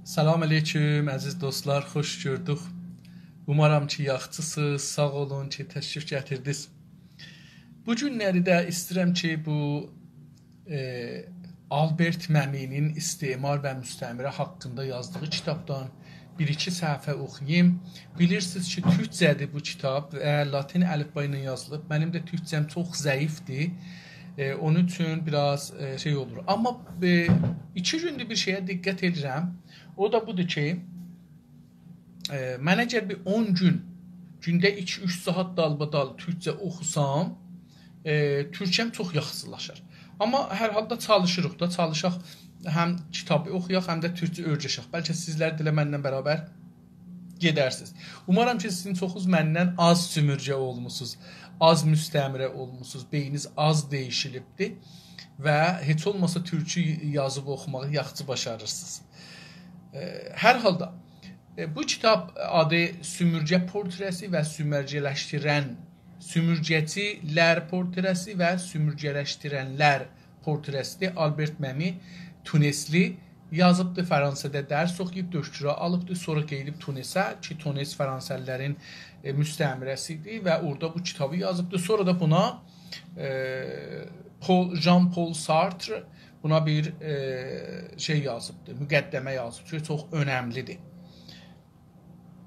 Salam aleyküm əziz dostlar, xoş gördük. Umaram ki yaxçısınız, sağ olun ki təşrif gətirdiniz. Bu günləri də istəyirəm ki bu Albert Məminin İstimar və Müstəmirə haqqında yazdığı kitabdan bir-iki səhifə oxuyayım. Bilirsiniz ki türkcədir bu kitab və latin əlifba ilə yazılıb. Mənim də türkcəm çox zəifdir. Onun üçün biraz şey olur. Amma 2 gündür bir şeyə diqqət edirəm. O da budur ki, mən əgər bir 10 gün, gündə 2-3 saat dalbadal türkcə oxusam, türkçəm çox yaxşılaşır. Amma hər halda çalışırıq da, çalışaq həm kitabı oxuyaq, həm də türkçə öyrəşək. Bəlkə sizlər də mənlə bərabər gedərsiniz. Umaram ki, sizin çoxunuz məndən az sümürcə olmusunuz, az müstəmirə olmusunuz, beyniniz az değişilibdir və heç olmasa türkçü yazıb oxumağı yaxşı başarırsınız. Hər halda bu kitab adı Sümürcə portresi və Sümürcəcilər portresi və Sümürcələşdirənlər portresidir. Albert Məmi Tunesli yazıbdır, Fransada dərs oxuyub, döktürə alıbdır, sonra qeylib Tunisə ki, Tunis Fransəlilərin müstəmirəsidir və orada bu kitabı yazıbdır. Sonra da buna Jean-Paul Sartre buna bir şey yazıbdır, müqəddəmə yazıbdır, çox önəmlidir.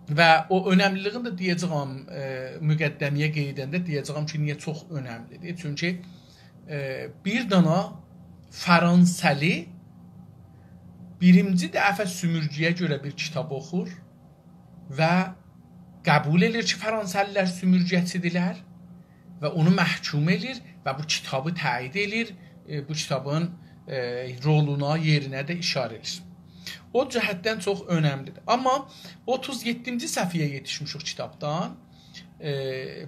Və o önəmliliğini də deyəcəyəm, müqəddəmiyə qeyd edəndə deyəcəyəm ki, niyə çox önəmlidir? Çünki bir dana Fransəli birinci dəfə sümürcüyə görə bir kitab oxur və qəbul edir ki, Fransəlilər sümürcəçidirlər və onu məhkum edir və bu kitabı təyid edir, bu kitabın roluna, yerinə də işarə edir. O cəhətdən çox önəmlidir. Amma 37-ci səhifəyə yetişmişik kitabdan.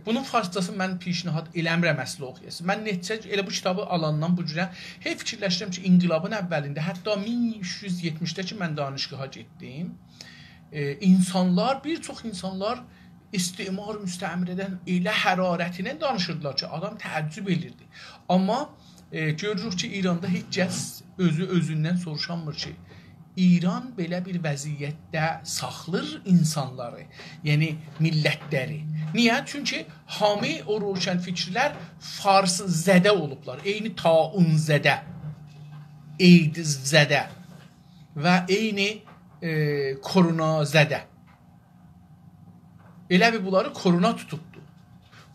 Bunun farsçasını mən pişnihad eləmirəm əsli oxuyasın. Mən neçə elə bu kitabı alandan bu cürə hep fikirləşirəm ki, inqilabın əvvəlində, hətta 1370-də ki, mən danışqaha getdim, bir çox insanlar istimar müstəmirədən elə hərarətinə danışırdılar ki, adam təəccüb edirdi. Amma görürük ki, İranda heç kəs özündən soruşanmır ki, İran belə bir vəziyyətdə saxlır insanları, yəni millətləri. Niyə? Çünki hamı o roşən fikrlər fars zədə olublar. Eyni taun zədə, eydiz zədə və eyni korona zədə. Elə bir bunları korona tutubdur.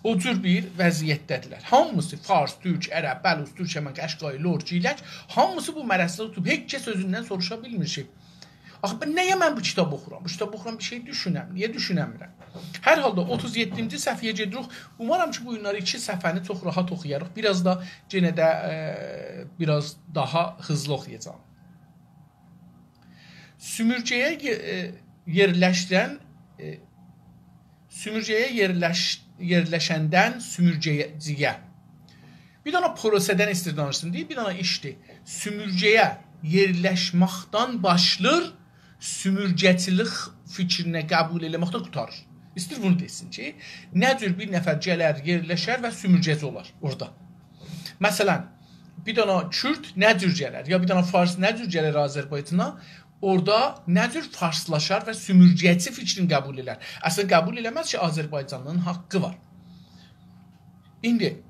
O cür bir vəziyyətdədirlər. Hamısı fars, türk, ərəb, bəlus, türkəmən, qəşqay, lor, gilək, hamısı bu mərəsində tutub. Heç kəs özündən soruşa bilmir ki, nəyə mən bu kitabı oxuram? Bu kitabı oxuram bir şey düşünəm. Niyə düşünəmirəm? Hər halda 37-ci səhifəyə gedirik. Umaram ki, bu günləri 2 səhifəni çox rahat oxuyarıq. Biraz da yenə də biraz daha hızlı oxuyacağım. Sümürcəyə yerləşəndən sümürcəciyə. Bir dana prosədən istirdanırsın deyil, bir dana işdir. Sümürcəyə yerləşməkdən başlar, sümürcəçilik fikrinə qəbul eləməkdən qutarır. İstir bunu desin ki, nə cür bir nəfər gələr, yerləşər və sümürcəci olar orada. Məsələn, bir dana Kürt nə cür gələr, ya bir dana Fars nə cür gələr Azərbaycana, orada nə cür farslaşar və sümürcəçi fikrini qəbul elər. Əslində qəbul eləməz ki, Azərbaycanın haqqı var. İndi,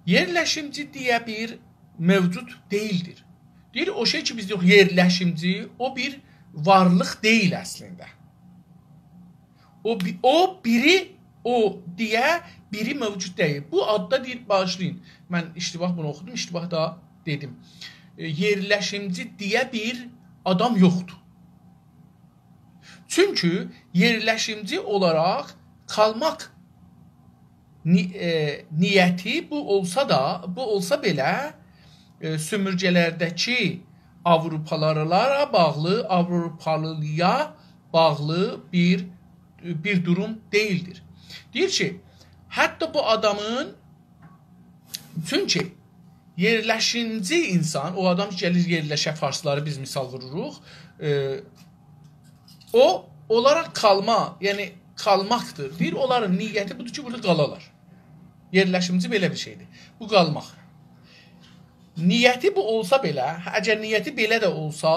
yerləşimci deyə bir mövcud deyildir. Deyir, o şey ki, biz yox, yerləşimci, o bir varlıq deyil əslində. O deyə biri mövcud deyil. Bu adda deyir, bağışlayın. Mən iştibah bunu oxudum, iştibah da dedim. Yerləşimci deyə bir adam yoxdur. Çünki yerləşimci olaraq qalmaq niyyəti bu olsa belə sümürcələrdəki Avropalılara bağlı bir durum deyildir. Deyir ki, hətta bu adamın çünki yerləşimci insan, o adam ki, gəlir yerləşə farsları biz misal vururuq, o olaraq qalma, yəni qalmaqdır. Deyir, onların niyyəti budur ki, burada qalalar. Yerləşimci belə bir şeydir. Bu qalmaq. niyyəti bu olsa belə, əgər niyyəti belə də olsa,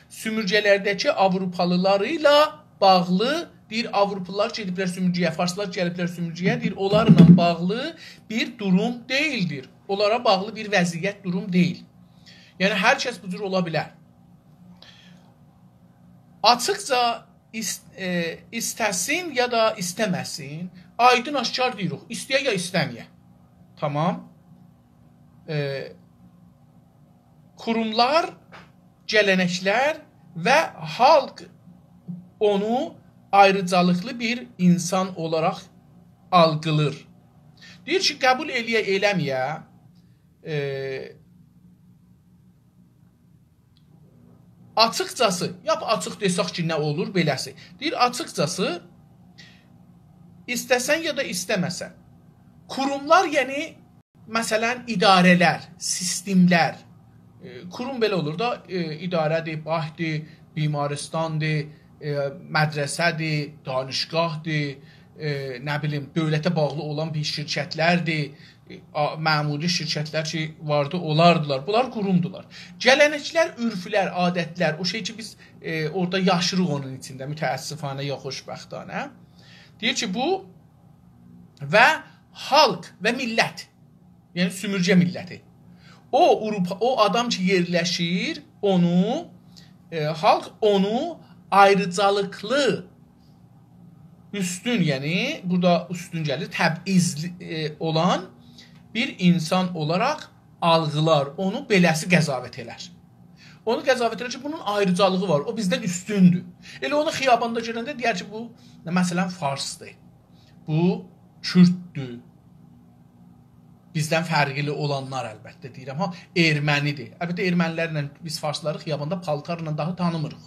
sümürcələrdəki Avropalıları ilə bağlı, deyir, Avropalılar gediblər sümürcəyə, Farslar gəliblər sümürcəyə, deyir, onlarla bağlı bir durum deyildir. Onlara bağlı bir vəziyyət durum deyil. Yəni, hər kəs bu cür ola bilər. Açıqca istəsin ya da istəməsin, aydın aşkar deyirik, istəyə ya istəməyə. Tamam. Kurumlar, gələnəklər və xalq onu ayrıcalıqlı bir insan olaraq algılır. Deyir ki, qəbul eləyə, eləməyə, açıqcası, yap açıq desək ki, nə olur beləsi. Deyir, açıqcası, istəsən ya da istəməsən, kurumlar, yəni, məsələn, idarələr, sistemlər, kurum belə olur da, idarədir, bahdir, bimaristandır, mədrəsədir, danışqahdır, nə bilim, dövlətə bağlı olan bir şirkətlərdir, məmuri şirkətlər ki, vardı, olardılar. Bunlar qurumdular. Gələnəklər, ürflər, adətlər, o şey ki, biz orada yaşırıq onun içində, mütəəssifanə ya xoşbəxtanə. Deyir ki, bu və xalq və millət, yəni sümürcə milləti. O adam ki, yerləşir, onu, xalq onu ayrıcalıqlı, üstün, yəni, burada üstün gəlir, təbizli olan bir insan olaraq algılar, onu beləsi qəzavət elər. Onu qəzavət elər ki, bunun ayrıcalığı var, o bizdən üstündür. Elə onu xiyabanda görəndə deyər ki, bu, məsələn, farsdır, bu kürddür, bizdən fərqli olanlar əlbəttə deyirəm, ermənidir. Əlbəttə, ermənilərlə biz farsları xiyabanda paltarla daha tanımırıq.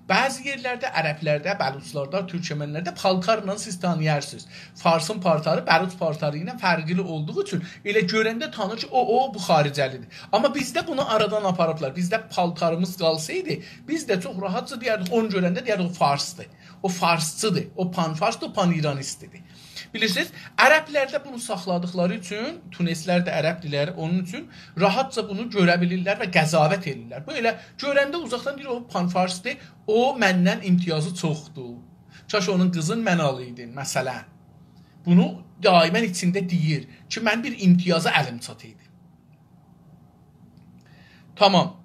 Bəzi yerlərdə, ərəblərdə, bəluçlarda, türkmenlərdə paltarla siz tanıyarsınız. Farsın paltarı, bəluç paltarı ilə fərqli olduğu üçün elə görəndə tanır ki, bu xaricəlidir. Amma bizdə bunu aradan aparıblar. Bizdə paltarımız qalsaydı, biz də çox rahatca deyərdik, onu görəndə deyərdik, o farsdır. O farsçıdır, o pan-farsdır, o pan-iranistdir. Bilirsiniz, ərəblərdə bunu saxladıkları üçün, tuneslər də ərəbdilər, onun üçün rahatca bunu görə bilirlər və qəzavət edirlər. Bu elə görəndə uzaqdan deyir, o pan-farsdır, o məndən imtiyazı çoxdur. Kaş onun qızın mən alıydın, məsələn. Bunu daimən içində deyir ki, mən bir imtiyaza əlim çatıydı. Tamam.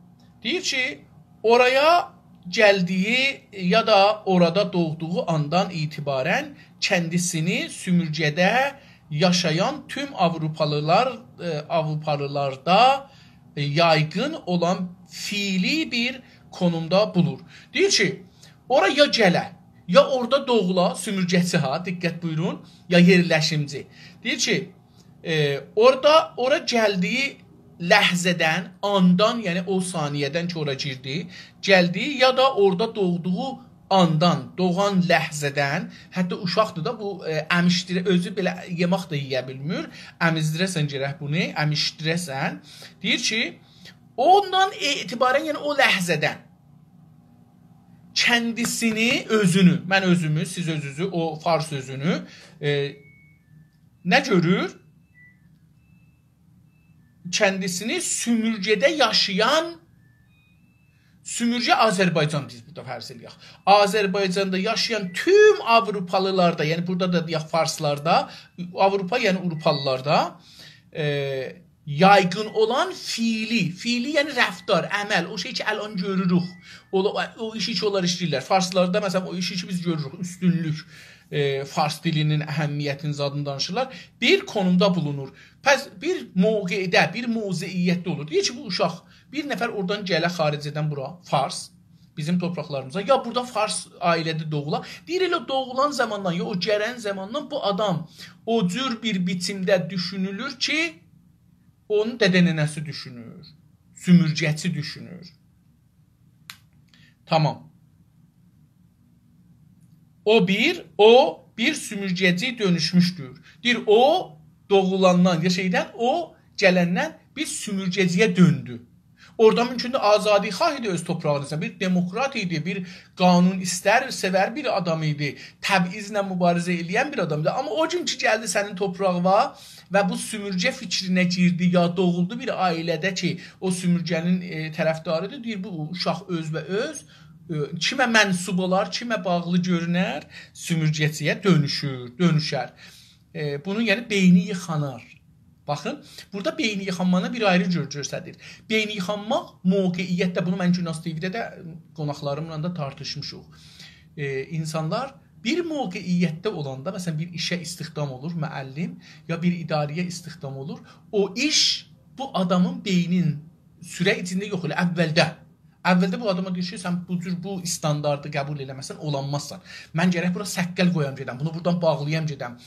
Deyir ki, oraya gəldiyi ya da orada doğduğu andan itibarən kendisini sümürcədə yaşayan tüm Avrupalılarda yaygın olan fiili bir konumda bulur. Deyir ki, ora ya gələ, ya orada doğula, sümürcəçi diqqət buyurun, ya yerləşimci. Deyir ki, ora gəldiyi ləhzədən, andan, yəni o saniyədən ki, ora girdi, gəldiyi ya da orada doğduğu andan, doğan ləhzədən, hətta uşaqdır da, bu əmişdirə, özü belə yemək də yiyə bilmir, əmizdirəsən gərək bunu, əmişdirəsən. Deyir ki, ondan etibarən, yəni o ləhzədən, kəndisini, özünü, mən özümü, siz özünüzü, o fars özünü nə görür? Kendisini sümürcədə yaşayan, sümürcə Azərbaycan biz burada fərz eləyək. Azərbaycanda yaşayan tüm Avropalılarda, yəni burada da deyək farslarda, Avropa yəni Avropalılarda yaygın olan fiili yəni rəftar, əməl, o şey ki, əlan görürük. O işi ki, onlar işləyirlər. Farslarda, məsələn, o işi ki, biz görürük, üstünlük. Fars dilinin əhəmiyyətinin zadını danışırlar, bir konumda bulunur. Pəs bir mövqedə, bir mövzeiyyətdə olur. Deyir ki, bu uşaq bir nəfər oradan gələ xaricədən bura, Fars, bizim torpaqlarımıza, ya burada Fars ailədə doğula. Deyir, elə doğulan zamandan, ya o gələn zamandan bu adam o cür bir biçimdə düşünülür ki, onun dədənənəsi düşünür, sümürcəçi düşünür. Tamam. O bir sümürcəci dönüşmüşdür. Deyir, o doğulandan, şeydən, o gələndən bir sümürcəciyə döndü. Orada mümkündür azadixah idi öz torpağınızda, bir demokrat idi, bir qanun istər, sevər bir adam idi, təbizlə mübarizə edən bir adam idi. Amma o gün ki gəldi sənin torpağına və bu sümürcə fikrinə girdi ya doğuldu bir ailədə ki, o sümürcənin tərəfdarıdır, deyir bu uşaq öz və öz kimə mənsub olar, kimə bağlı görünər, sümürcəçiyə dönüşər. Bunun yəni beyni yıxanar. Baxın, burada beyni yıxanmanı bir ayrı göstərir. Beyni yıxanmaq mövqeyiyyətdə, bunu mən Günas TV-də də qonaqlarımla da tartışmışıq. İnsanlar bir mövqeyiyyətdə olanda, məsələn bir işə istihdam olur, müəllim ya bir idarəyə istihdam olur, o iş bu adamın beynin sürə içində yox elə əvvəldə. Əvvəldə bu adama deyir ki, sən bu standardı qəbul eləməsən olanmazsan. Mən gərək bura səqqəl qoyam gedəm, bunu buradan bağlayam gedəm.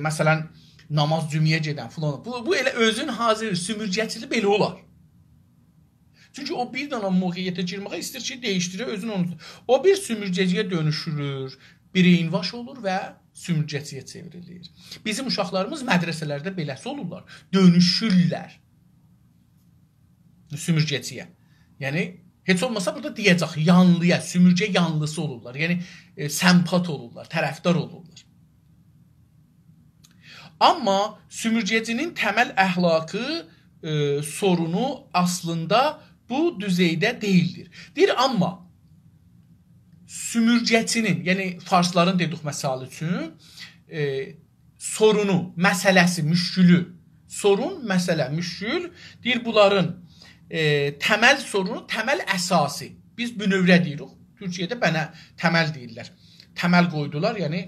Məsələn, namaz cümiyə gedən filan. Bu elə özün hazır sümürcəçili belə olar. Çünki o bir dənə mövqeyiyyətə girməyə istəyir ki, dəyişdirir özünü onu. O bir sümürcəciyə dönüşür, bireyinvaş olur və sümürcəciyə çevrilir. Bizim uşaqlarımız mədrəsələrdə beləsi olurlar. Dönüşürlər sümürcəciyə. Yəni heç olmasa burada deyəcək, yanlıya, sümürcə yanlısı olurlar. Yəni sempat olurlar, tərəfdar olurlar. Amma sümürcəcinin təməl əhlakı sorunu aslında bu düzeydə deyildir. Deyir, amma sümürcəcinin, yəni farsların dedik məsəl üçün, sorunu, məsələsi, müşkülü, sorun, məsələ, müşkül, deyir, bunların təməl sorunu, təməl əsası. Biz bünövrə deyirik. Türkiyədə bənə təməl deyirlər. Təməl qoydular, yəni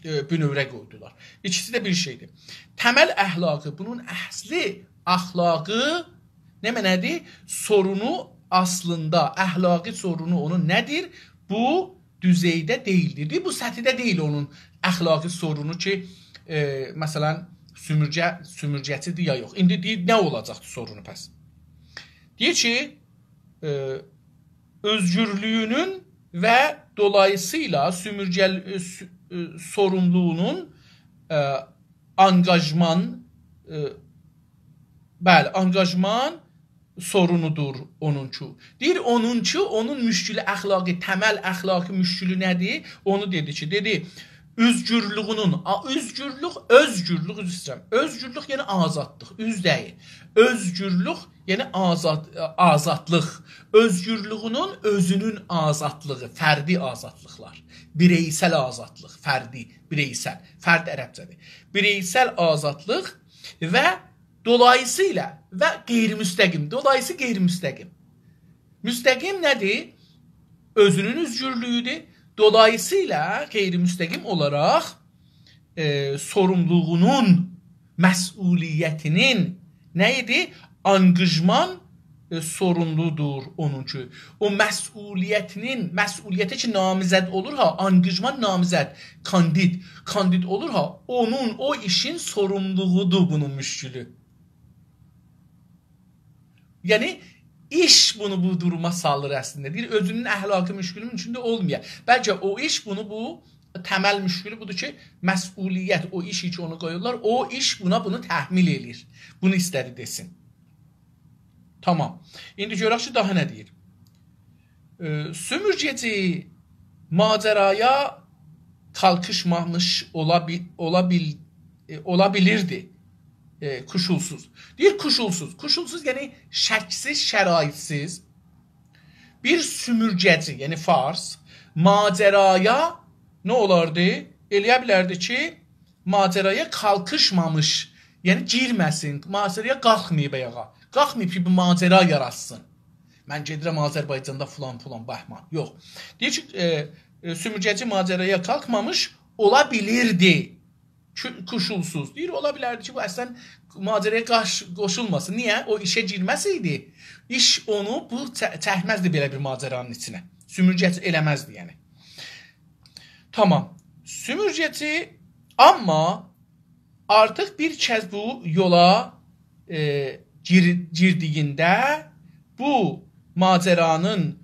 bünövrə qoydular. İkisi də bir şeydir. Təməl əhlakı, bunun əsli əxlaqı nə mənədir? Sorunu aslında, əhlaqi sorunu onun nədir? Bu düzeydə deyildir. Bu sətidə deyil onun əxlaqi sorunu ki, məsələn, sümürcəçidir ya yox. İndi deyir, nə olacaqdır sorunu pəs? Deyir ki, özgürlüyünün və dolayısıyla sorumluluğunun angajman sorunudur onuncu. Deyir, onun müşkülü əxlaqi, təməl əxlaqi müşkülü nədir? Onu dedi ki, özgürlük yəni azadlıq, üz deyil. Özgürlük yəni azadlıq. Özgürlüğünün özünün azadlığı, fərdi azadlıqlar. Bireysel azadlıq, fərdi, bireysel. Fərd ərəbcədir. Bireysel azadlıq və dolayısıyla və qeyri-müstəqim. Dolayısı qeyri-müstəqim. Müstəqim nədir? Özünün özgürlüyüdür. Dolayısıyla qeyri-müstəqim olaraq sorumluluğunun, məsuliyyətinin nə idi? Angajman sorumludur onuncu. O məsuliyyəti ki namizəd olur ha, angajman namizəd, kandid olur ha, o işin sorumluluğudur bunun müşkülü. Yəni iş bunu bu duruma salır əslində. Deyir, özünün əhlakı müşkülünün içində olmuyor. Bəlkə o iş bunu təməl müşkülü budur ki, məsuliyyət, o iş ki onu qoyurlar, o iş bunu təhmil edir. Bunu istədi desin. Tamam. İndi görək ki, daha nə deyir? Sümürcəci maceraya kalkışmamış olabilirdi. Kuşulsuz. Deyir, kuşulsuz. Kuşulsuz yəni şəksiz, şəraitsiz bir sümürcəci, yəni fars, maceraya nə olardı? Eləyə bilərdi ki, maceraya kalkışmamış, yəni girməsin, maceraya qalxmayıb ayağa. Qalxmayıb ki, bir macera yaratsın. Mən gedirəm Azərbaycanda filan bəhman. Yox. Deyir ki, sümürcəci maceraya qalxmamış olabilirdi. Kuşulsuz. Deyir, ola bilərdi ki, bu əslən maceraya qoşulmasın. Niyə? O işə girməsəydi, iş onu çəkməzdi belə bir maceranın içinə. Sümürcəci eləməzdi, yəni. Tamam. Sümürcəci amma artıq bir kəz bu yola girdiyində bu maceranın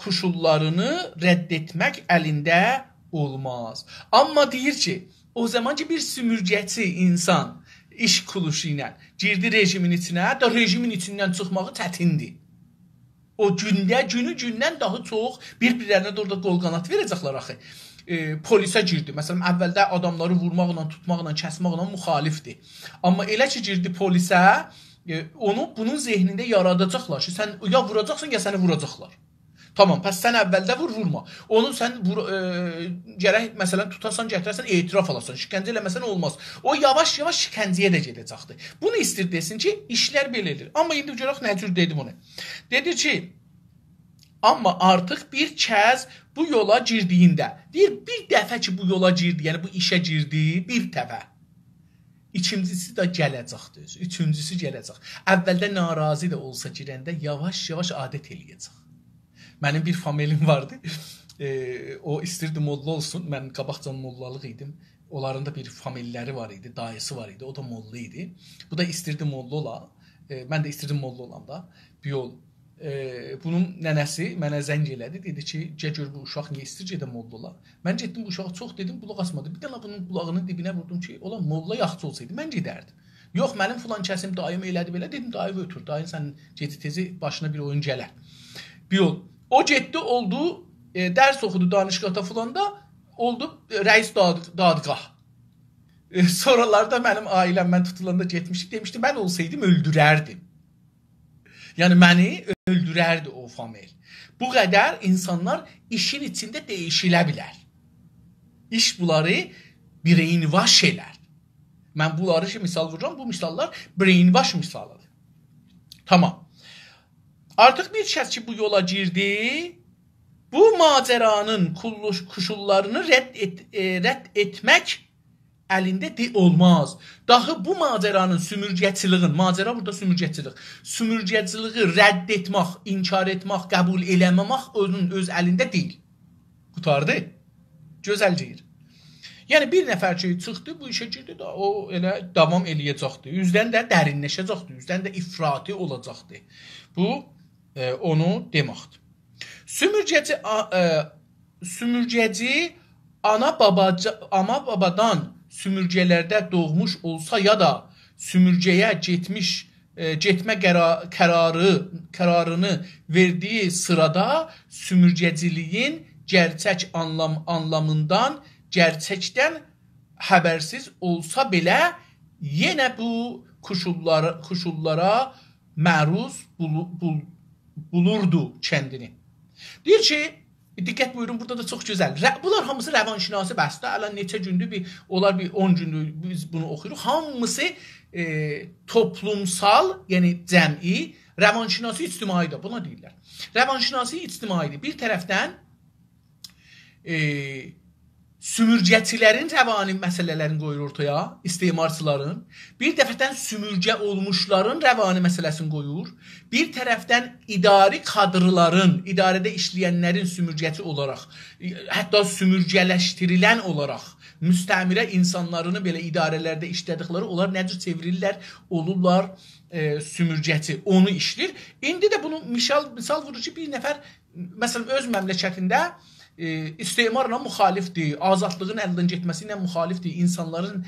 koşullarını rədd etmək əlində olmaz. Amma deyir ki, o zaman ki bir sümürgəçi insan iş kuruluşu ilə girdi rejimin içinə, da rejimin içindən çıxmağı çətindir. O gündən daha çox bir-birlərinə də orada qol qanat verəcəklər axı. Polisə girdi. Məsələn, əvvəldə adamları vurmaqla, tutmaqla, kəsməklə müxalifdir. Amma elə ki girdi polisə, onu bunun zehnində yaradacaqlar ki, sən ya vuracaqsan, ya səni vuracaqlar. Tamam, pəs sən əvvəldə vurma. Onu sən gərək məsələn tutasan, gətirəsən, etiraf alasan. Şikəncə eləməsən olmaz. O yavaş-yavaş şikəncəyə də gedəcəkdir. Bunu istir desin ki, işlər belədir. Amma indi görək nə cür dedim onu. Dedi ki, amma artıq bir kəz bu yola girdiyində, deyir, bir dəfə ki bu yola girdi, yəni bu işə girdi, bir dəfə. İkincisi də gələcəkdir. Üçüncüsü gələcək. Əvvəldə narazı da olsa girəndə yavaş-yavaş adət eləyəcək. Mənim bir familim vardı. O istirdi molla olsun. Mən qabaqcan mollalıq idim. Onların da bir familləri var idi, dayısı var idi. O da molla idi. Bu da istirdi molla ola. Mən də istirdim molla olam da. Bir yol. Bunun nənəsi mənə zəng elədi. Dedi ki, gör bu uşaq niyə istir gedə molla ola. Mən getdim bu uşağa çox dedim, qulaq asmadı. Bir dənə bunun qulağının dibinə vurdum ki, ola molla yaxşı olsaydı mən gedərdim. Yox, mənim filan kəsim dayım elədi belə. Dedim, dayı ötür. Dayın sən gecə tezi başına bir oyun gələr. Bir yol. O getdi, oldu, dərs oxudu danışqata fulanda, oldu rəis dadqah. Sonralarda mənim ailəm, mən tutulanda getmişdik, demişdi, mən olsaydım öldürərdim. Yəni, məni öldürərdi o famil. Bu qədər insanlar işin içində değişilə bilər. İş bunları brainwash elər. Mən bunları misal vururam, bu misallar brainwash misalıdır. Tamam. Artıq bir kəs ki bu yola girdi, bu macəranın koşullarını rədd etmək əlində olmaz. Dahi bu macəranın sümürgəçiliğin, macəra burada sümürgəçiliği rədd etmək, inkar etmək, qəbul eləməmək onun öz əlində deyil. Qutardı. Gözəlcəyir. Yəni bir nəfər ki çıxdı, bu işə girdi da o elə davam eləyəcəkdir. Üzdən də dərinləşəcəkdir, üzdən də ifrati olacaqdır. Bu onu deməkdir. Sümürgəci ana babadan sümürgələrdə doğmuş olsa ya da sümürgəyə getmə qərarını verdiyi sırada sümürgəciliyin gerçək anlamından, gerçəkdən xəbərsiz olsa belə yenə bu koşullara məruz bulurdu kəndini. Deyir ki, diqqət buyurun, burada da çox gözəl. Bunlar hamısı rəvanşinasi bəhsdə. Ələ neçə gündür, onlar bir 10 gündür biz bunu oxuyuruq. Hamısı toplumsal, yəni cəmi, rəvanşinasi ictimaidir. Buna deyirlər. Rəvanşinasi ictimaidir. Bir tərəfdən sümürgəçilərin rəvani məsələlərini qoyur ortaya, istemarçıların. Bir dəfədən sümürgə olmuşların rəvani məsələsini qoyur. Bir tərəfdən idari kadrların, idarədə işləyənlərin sümürgəçi olaraq, hətta sümürgələşdirilən olaraq, müstəmirə insanlarını belə idarələrdə işlədikləri, onlar necə çevirirlər, olurlar sümürgəçi, onu işlir. İndi də bunu misal vurur ki, bir nəfər, məsələn, öz məmləkətində istemarla müxalifdir, azadlığın əldən getməsi ilə müxalifdir, insanların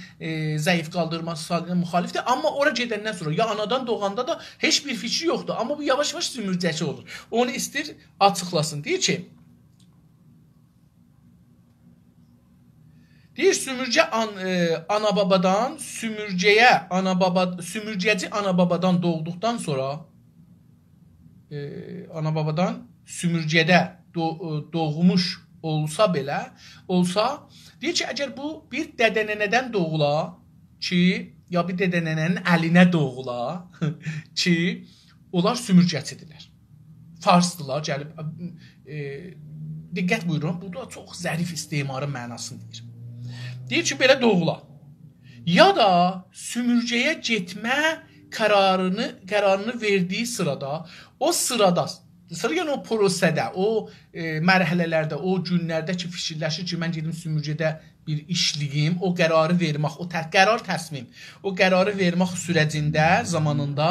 zəif qaldırması ilə müxalifdir. Amma ora gedəndən sonra, ya anadan doğanda da heç bir fikri yoxdur. Amma bu yavaş-yavaş sümürgəçi olur. Onu istir, açıqlasın. Deyir ki, sümürgə ana-babadan, sümürgəci ana-babadan doğduqdan sonra, ana-babadan sümürgədə doğmuş olsa belə, deyir ki, əgər bu bir dədənənədən doğula ki, ya bir dədənənənin əlinə doğula ki, onlar sümürgəçidirlər. Farsdılar, gəlib, diqqət buyurun, burada çox zərif istemarın mənasını deyir. Deyir ki, belə doğula. Ya da sümürgəyə getmə qərarını verdiyi sırada, o sırada, yəni o prosədə, o mərhələlərdə, o günlərdə ki, fikirləşir ki, mən gedim sümürgədə bir işliyim, o qərarı vermək, o qərar təsmim, o qərarı vermək sürəcində, zamanında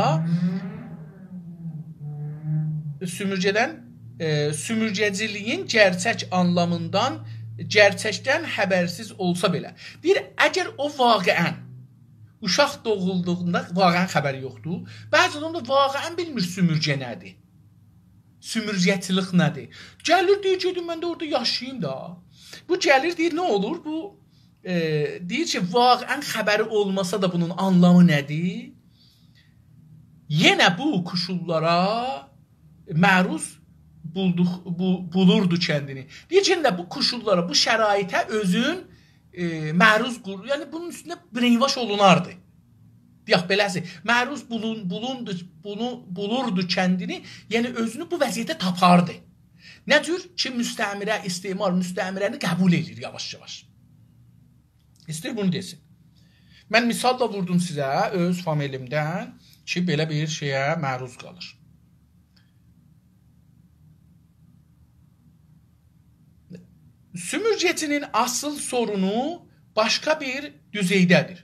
sümürgəciliyin gerçək anlamından, gerçəkdən xəbərsiz olsa belə. Deyir, əgər o vaqiən, uşaq doğulduğunda vaqiən xəbəri yoxdur, bəzən onda vaqiən bilmir sümürgə nədir. Sümürgəçilik nədir? Gəlir deyir ki, mən də orada yaşayayım da. Bu gəlir deyir, nə olur? Bu deyir ki, vaqən xəbəri olmasa da bunun anlamı nədir? Yenə bu koşullara məruz bulurdu kendini. Deyir ki, bu koşullara, bu şəraitə özün məruz qurur. Yəni bunun üstündə brainwash olunardı. Deyək beləsi, məruz bulurdu kendini, yəni özünü bu vəziyyətə tapardı. Nə cür ki, müstəmirə, istimar, müstəmirəni qəbul edir yavaş-yavaş. İstəyir bunu desin. Mən misal da vurdum sizə öz familimdən ki, belə bir şeyə məruz qalır. Sümürgecinin asıl sorunu başqa bir düzeydədir.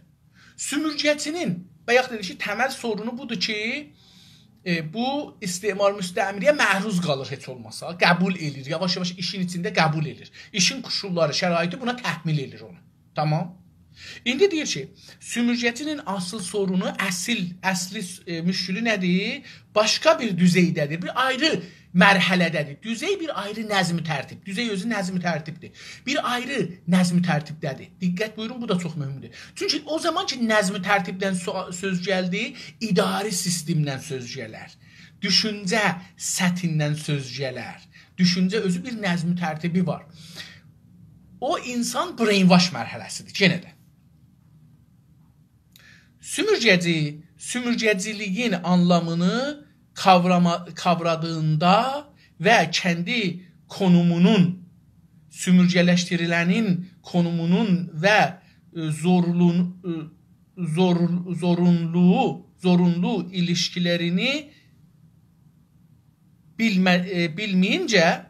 Sümürgecinin bayaq dedik ki, təməl sorunu budur ki, bu istimar müstəmiriyə məruz qalır heç olmasa, qəbul edir, yavaş-yavaş işin içində qəbul edir. İşin koşulları, şəraiti buna təhmil edir onu. Tamam? İndi deyir ki, sümürgecinin asıl sorunu, əsli müşkülü nədir? Başqa bir düzeydədir, bir ayrı mərhələdədir. Düzey bir ayrı nəzmi tərtib. Düzey özü nəzmi tərtibdir. Bir ayrı nəzmi tərtibdədir. Diqqət buyurun, bu da çox mühümdür. Çünki o zaman ki, nəzmi tərtibdən söz gəldi, idari sistemdən söz gələr. Düşüncə səthindən söz gələr. Düşüncə özü bir nəzmi tərtibi var. O insan brainwash mərhələsidir. Yenə də. Sümürgeci, sümürgeciliyin anlamını kavradığında və kəndi konumunun, sümürgələşdirilənin konumunun və zorunlu ilişkilərini bilməyincə,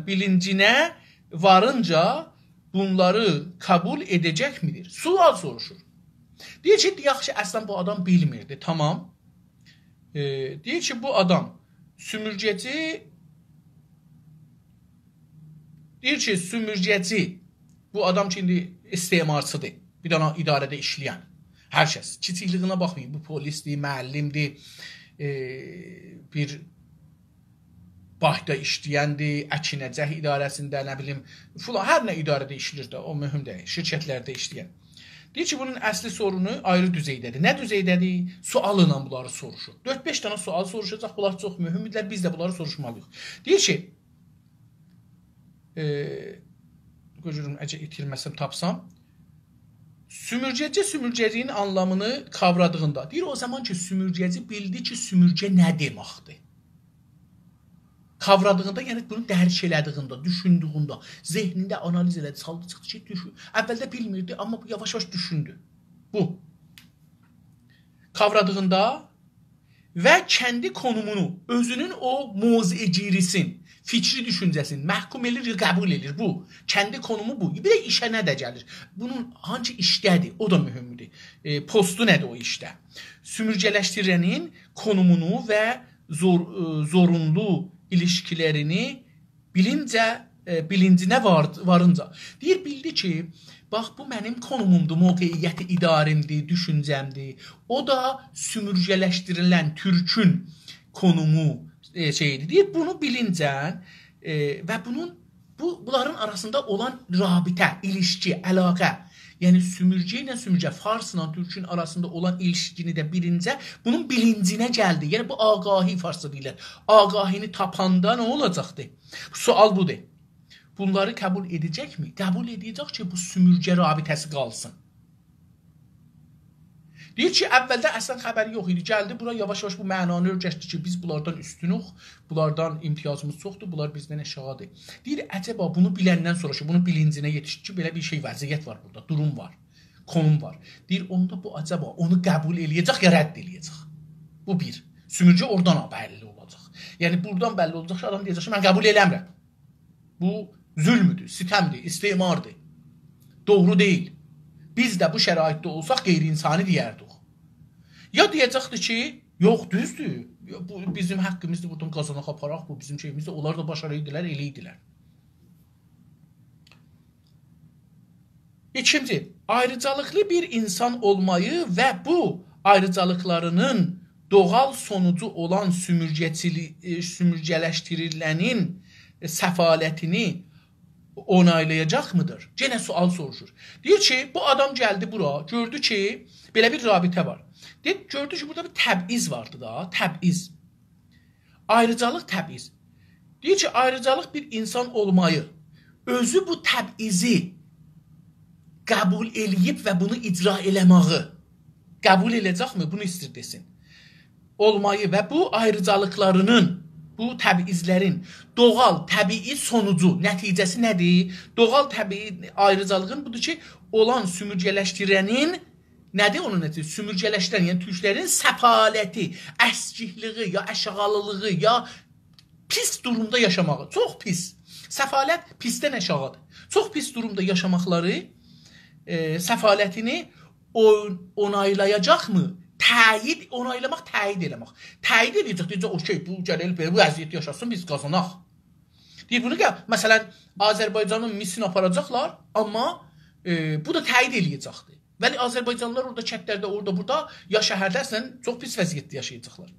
bilincinə varınca bunları kabul edəcək midir? Sual soruşur. Deyir ki, yaxşı, əslən bu adam bilmirdi, tamam. Deyir ki, bu adam sümürgeci, deyir ki, sümürgeci, bu adam ki, indi istimarsıdır, bir dana idarədə işləyən, hər kəs, kiçikliyinə baxmayın, bu polisdir, müəllimdir, bir bahdə işləyəndir, əkinəcək idarəsində, nə bilim, hər nə idarədə işləyir də, o mühüm deyil, şirkətlərdə işləyən. Deyir ki, bunun əsli sorunu ayrı düzeydədir. Nə düzeydədir? Sual ilə bunları soruşur. 4-5 dənə sual soruşacaq, bunlar çox mühümdürlər, biz də bunları soruşmalıyıq. Deyir ki, görürüm, itirməsəm, tapsam, sümürgeci sümürgeciliyin anlamını kavradığında, deyir o zaman ki, sümürgeci bildi ki, sümürgə nə deməkdir? Kavradığında, yəni bunu dərk elədiyində, düşündüyündə, zehnində analiz elədi, saldı, çıxdı ki, düşün. Əvvəldə bilmirdi, amma bu yavaş-yavaş düşündü. Bu. Kavradığında və kəndi konumunu, özünün o muzicirisin, fikri düşüncəsini məhkum edir, qəbul edir. Bu. Kəndi konumu bu. Bir də işə nə də gəlir? Bunun hangi işdədir? O da mühümdür. Postu nədir o işdə? Sümürgələşdirənin konumunu və zorunlu ilişkilərini bilincinə varınca. Deyir, bildi ki, bax, bu mənim konumumdur, mövqeyiyyəti idarimdir, düşüncəmdir. O da sümürgələşdirilən türkün konumu şeydir. Deyir, bunu bilincən və bunların arasında olan rabitə, ilişki, əlaqə, yəni sümürgə ilə sümürgə, farsla türkün arasında olan ilişkini də bilincə, bunun bilincinə gəldi. Yəni bu ağahi farsda deyilər. Ağahini tapanda nə olacaqdır? Sual budur. Bunları qəbul edəcəkmi? Qəbul edəcək ki, bu sümürgə rabitəsi qalsın. Deyir ki, əvvəldə əslən xəbəri yox idi. Gəldi, bura yavaş-yavaş bu mənanı öyrəşdi ki, biz bunlardan üstünük, bunlardan imtiyazımız çoxdur, bunlar bizdən aşağıdır. Deyir, əcəba bunu biləndən sonra ki, bunun bilincinə yetişdi ki, belə bir şey, vəziyyət var burada, durum var, konum var. Deyir, onda bu əcəba onu qəbul eləyəcək ya rədd eləyəcək. Bu bir. Sümürgə oradan bəlli olacaq. Yəni, buradan bəlli olacaq ki, adam deyəcək ki, mən qəbul eləmirəm. Bu zülmüdür, sitəmdir, istimardır. Doğru deyil. Biz də bu şəraitdə olsaq qeyri-insani deyərdik. Ya deyəcəkdir ki, yox, düzdür, bu bizim haqqımızdır, buradan qazanaq aparaq, bu bizim şeyimizdir, onlar da başarıydilər, eləydilər. İkinci, ayrıcalıqlı bir insan olmayı və bu ayrıcalıqlarının doğal sonucu olan sümürgələşdirilənin səfalətini onaylayacaq mıdır? Gene sual soruşur. Deyir ki, bu adam gəldi bura, gördü ki, belə bir rabitə var. Gördü ki, burada bir təbiz vardı da, təbiz. Ayrıcalıq təbiz. Deyir ki, ayrıcalıq bir insan olmayı, özü bu təbizi qəbul eləyib və bunu icra eləməyi qəbul eləyəcəkmi? Bunu istir desin. Olmayı və bu ayrıcalıqlarının, bu təbizlərin doğal, təbii sonucu, nəticəsi nədir? Doğal, təbii ayrıcalığın budur ki, olan sümürgələşdirənin nədir onun nəticəsi? Sümürgələşdirən, yəni türklərin səfaləti, əskikliyi, ya əşğalılığı, ya pis durumda yaşamağı. Çox pis. Səfalət pisdən əşağıdır. Çox pis durumda yaşamaqları səfalətini onaylayacaqmı? Təyid, onaylamaq, təyid eləmək. Təyid edəcək, deyəcək, okey, bu gəlir, bu əziyyət yaşasın, biz qazanaq. Deyir, bunu gəl, məsələn, Azərbaycanın misini aparacaqlar, amma bu da təyid eləyəcəkdir. Bəli, Azərbaycanlılar orada kətlərdə, orada, burada, ya şəhərlərsən, çox pis vəziyyətdə yaşayacaqlar.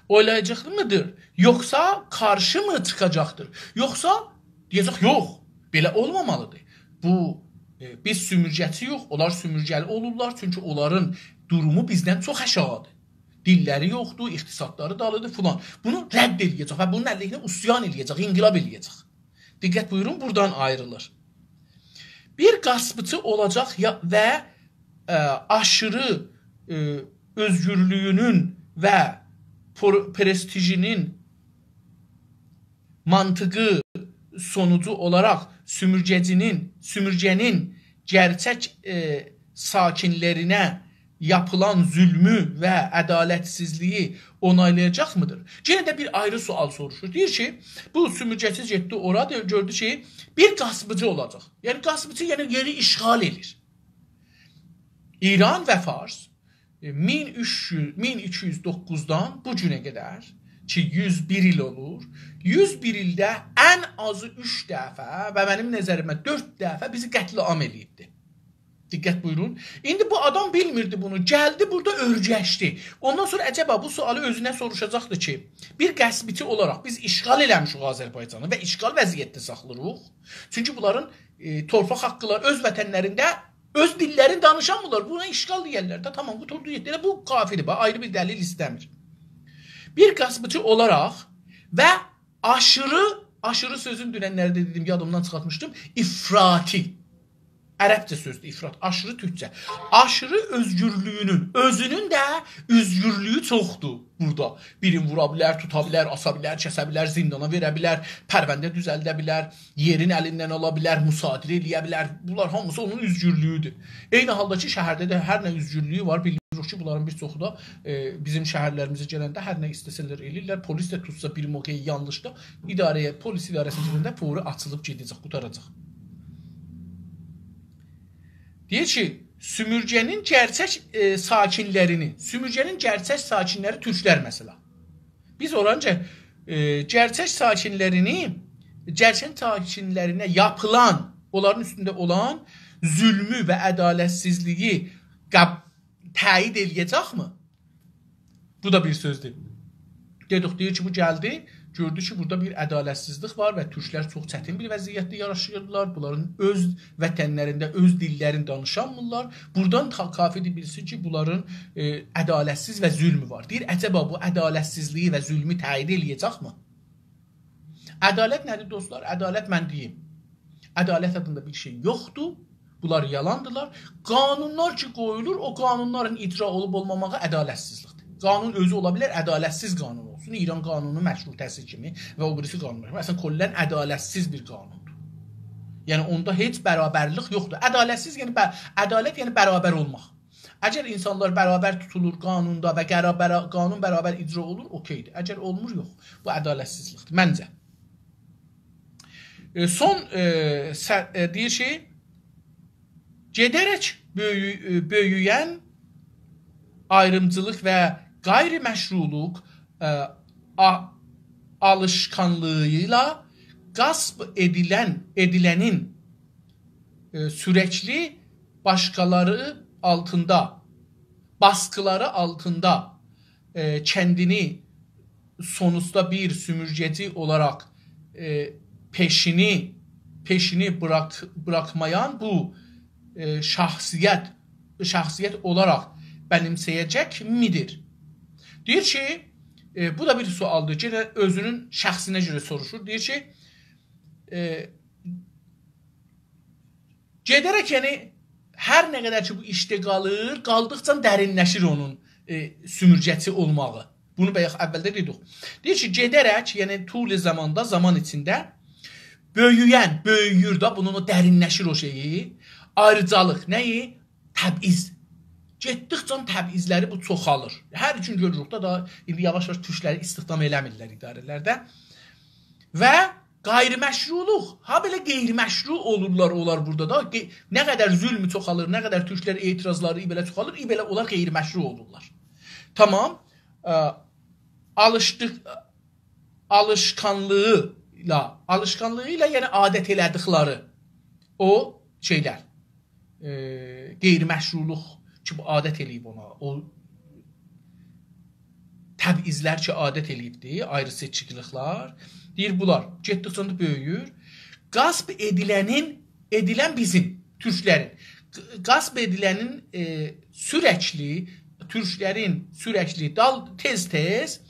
Oylayacaq mıdır? Yoxsa qarşı mı çıxacaqdır? Yoxsa deyəcək, yox, belə olmamalıdır. Bu, biz sümürgəçi yox, onlar sümürgəli olurlar, çünki onların durumu bizdən çox aşağıdır. Dilləri yoxdur, iqtisadları dalıdır filan. Bunu rədd eləyəcək və bunun əleyhinə üsyan eləyəcək, inqilab eləyəcək. Diqqət buyurun, buradan ayrılır. Bir qaspıçı olacaq və aşırı özgürlüyünün və prestijinin mantığı sonucu olaraq sümürgənin gerçək sakinlərinə yapılan zülmü və ədalətsizliyi onaylayacaq mıdır? Yenə də bir ayrı sual soruşur. Deyir ki, bu sümürgəçi getdi orada, gördü ki, bir qaspıcı olacaq. Yəni, qaspıcı yeri işğal edir. İran və Fars 1209-dan bu günə qədər ki, 101 il olur. 101 ildə ən azı 3 dəfə və mənim nəzərimə 4 dəfə bizi qətliam eləyibdir. Diqqət buyurun. İndi bu adam bilmirdi bunu. Gəldi burada örgəşdi. Ondan sonra əcəba bu sualı özünə soruşacaqdı ki, bir qəsbiçi olaraq biz işğal eləmişik Azərbaycanı və işğal vəziyyətdə saxlayırıq. Çünki bunların torpaq haqqılar öz vətənlərində öz dillərini danışanmırlar. Buna işğal deyərlər də. Tamam, bu torpaq bu kafirdir. Ayrı bir dəlil istəmir. Bir qəsbiçi olaraq və aşırı sözün dünənlərdə dedim, yadımdan çıxartmışdım, ifrati. Ərəbcə sözdür, ifrat, aşırı türkcə. Aşırı özgürlüyünün, özünün də özgürlüyü çoxdur burada. Birini vura bilər, tuta bilər, asa bilər, kəsə bilər, zindana verə bilər, pərvəndə düzəldə bilər, yerin əlindən ala bilər, müsadirə eləyə bilər. Bunlar hamısı onun özgürlüyüdür. Eyni halda ki, şəhərdə də hər nə özgürlüyü var, bilirik ki, bunların bir çoxu da bizim şəhərlərimizə gələndə hər nə istəsələr eləyirlər. Polis də tutsa bir moqeyi yanlışda, polis idarəsi gələndə fori açılıb gedəcək, qutaracaq. Deyir ki, sümürgənin gerçək sakinləri türklər məsələ. Biz oranca gerçək sakinlərinə yapılan, onların üstündə olan zülmü və ədalətsizliyi təyid eləyəcəkmi? Bu da bir sözdür. Dedik, deyir ki, bu gəldi, gördü ki, burada bir ədalətsizlik var və türklər çox çətin bir vəziyyətdə yaşayırlar. Bunların öz vətənlərində, öz dillərini danışanmırlar. Buradan kafirdir bilsin ki, bunların ədalətsiz və zülmü var. Deyir, əcəba bu ədalətsizliyi və zülmü təyid eləyəcəkmi? Ədalət nədir dostlar? Ədalət mən deyim. Ədalət adında bir şey yoxdur. Bunlar yalandırlar. Qanunlar ki qoyulur, o qanunların icra olub olmamağı ədalətsizlikdir. Qanun özü ola bilər, ədalətsiz qanun olsun. İran qanunu məşrutəsi kimi və o birisi qanunlar. Məsələn, kollən ədalətsiz bir qanundur. Yəni, onda heç bərabərlik yoxdur. Ədalət yəni bərabər olmaq. Əgər insanlar bərabər tutulur qanunda və qanun bərabər icra olur, okeydir. Əgər olmur, yox. Bu ədalətsizlikdir, məncə. Son deyir ki, gedərək böyüyən ayrımcılıq və qeyri-məşruluq alışkanlığıyla qasb edilənin sürəkli baskıları altında kendini sonuçta bir sümürgeci olarak peşini bırakmayan bu şahsiyet olarak benimseyecek midir? Deyir ki, bu da bir sualdır. Gene özünün şəxsinə görə soruşur. Deyir ki, gedərək yəni hər nə qədər ki bu işdə qaldıqca dərinləşir onun sümürgəçi olmağı. Bunu bayaq əvvəldə dedik. Deyir ki, gedərək, yəni tuli zamanda, zaman içində böyüyür da, bunun o dərinləşir o şeyi. Ayrıcalıq, nəyi? Təbiz. Getdikcə təbizləri bu çoxalır. Hər üçün görürük da indi yavaş-yavaş türkləri istihdam eləmirlər idarələrdə. Və qeyri-məşruluq, ha belə qeyri-məşru olurlar burada da. Nə qədər zülmü çoxalır, nə qədər türklər etirazları belə çoxalır, belə onlar qeyri-məşru olurlar. Tamam. Alışkanlığı ilə yəni adət elədikləri o şeylər, qeyri-məşruluq ki, bu adət eləyib ona, o təbizlər ki, adət eləyibdir, ayrı seçikliklər, deyir bunlar, getdikcə də böyüyür. Qasb edilən bizim, türklərin, qasb edilənin türklərin sürəkli, tez-tez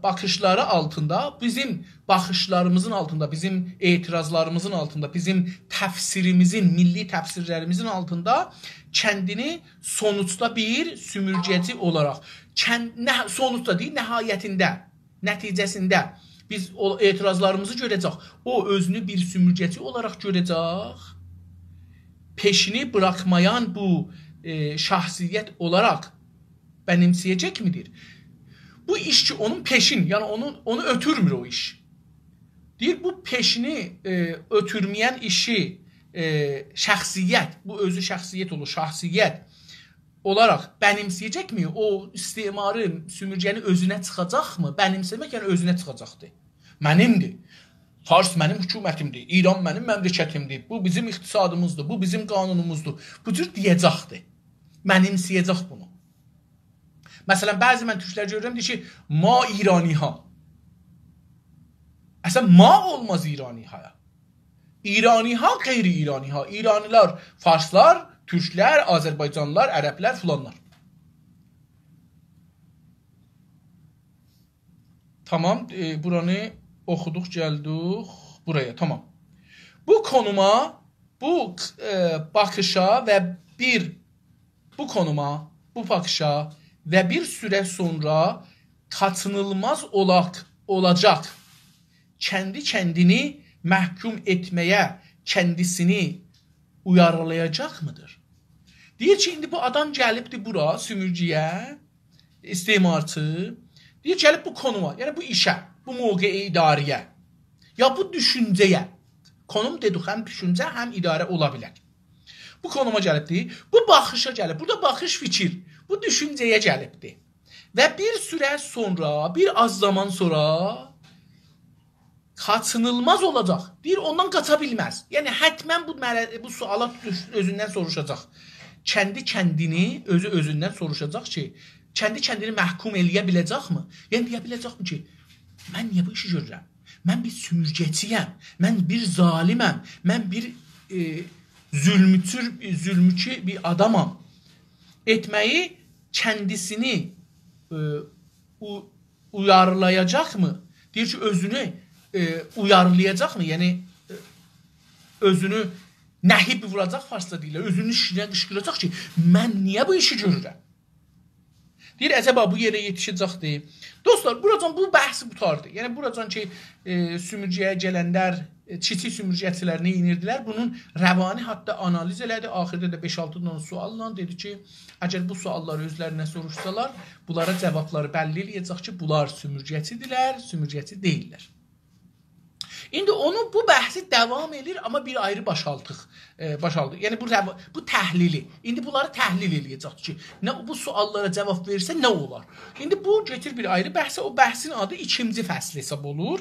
bakışları altında, bizim baxışlarımızın altında, bizim etirazlarımızın altında, bizim təfsirimizin, milli təfsirlərimizin altında kəndini sonuçda bir sümürgəci olaraq, sonuçda deyil, nəhayətində, nəticəsində biz o etirazlarımızı görəcək, o özünü bir sümürgəci olaraq görəcək, peşini bırakmayan bu şahsiyyət olaraq benimseyecek midir? Bu iş ki onun peşin, yani onu ötürmür o iş. Deyir bu peşini ötürmeyen işi şəxsiyyət, bu özü şəxsiyyət olur, şahsiyyət olarak benimseyecek mi? O istimarı, sümürgəni özünə çıxacaq mı? Benimsemək yəni özünə çıxacaqdır. Mənimdir. Fars mənim hökumətimdir, İran mənim məmləkətimdir, bu bizim iqtisadımızdır, bu bizim qanunumuzdur. Bu cür deyəcəkdir. Mənimsəyəcək bunu. Məsələn, bəzi mən türklər görürəm, deyir ki, ma İraniha. Əslən, ma olmaz İranihaya. İraniha, qeyri-İraniha. İranilər, Farslar, Türklər, Azərbaycanlılar, Ərəblər, filanlar. Tamam, buranı oxuduq, gəldik buraya, tamam. Bu konuma, bu bakışa və bir süre sonra kaçınılmaz olacak kendi kendini mahkum etmeye kendisini uyarlayacak mıdır? Deyir ki, indi bu adam gəlibdir bura, sümürgəyə, istimarçı, deyir gəlib bu konuma, yəni bu işə, bu mövqeyə, idarəyə, ya bu düşüncəyə, konum dedik, həm düşüncə, həm idarə ola bilər. Bu konuma gəlibdir, bu baxışa gəlib, burada baxış fikir, bu düşüncəyə gəlibdir. Və bir sürə sonra, bir az zaman sonra kaçınılmaz olacaq. Deyir, ondan qaça bilməz. Yəni, hətmən bu suala özündən soruşacaq. Kendi kendini, özündən soruşacaq ki, kendi kendini məhkum eləyə biləcəkmi? Yəni, deyə biləcəkmi ki, mən niyə bu işi görürəm? Mən bir sümürgəciyəm, mən bir zaliməm, mən bir zülmçü bir adamam. Etməyi kendisini uyarlayacaq mı? Deyir ki, özünü uyarlayacaq mı? Yəni, özünü nəhib vuracaq farsla deyirlər. Özünü şirə qışqıracaq ki, mən niyə bu işi görürəm? Deyir, əcəba bu yerə yetişəcəkdir. Dostlar, buracan bu bəhsi qutardı. Yəni, buracan ki, sümürgəyə gələnlər, kiçik sümürgəçilərini inirdilər. Bunun rəvani hatta analiz elədi. Axirdə də 5-6 dənə sualla dedi ki, əgər bu sualları özlərinə soruşsalar, bunlara cavabları bəlli eləyəcək ki, bunlar sümürgəçidirlər, sümürgəçi deyirlər. İndi onu bu bəhsi davam edir, amma bir ayrı başaldı. Yəni bu təhlili. İndi bunları təhlil eləyəcək ki, bu suallara cavab verirsə nə olar? İndi bu getir bir ayrı bəhsə, o bəhsin adı 2-ci fəsl hesab olur.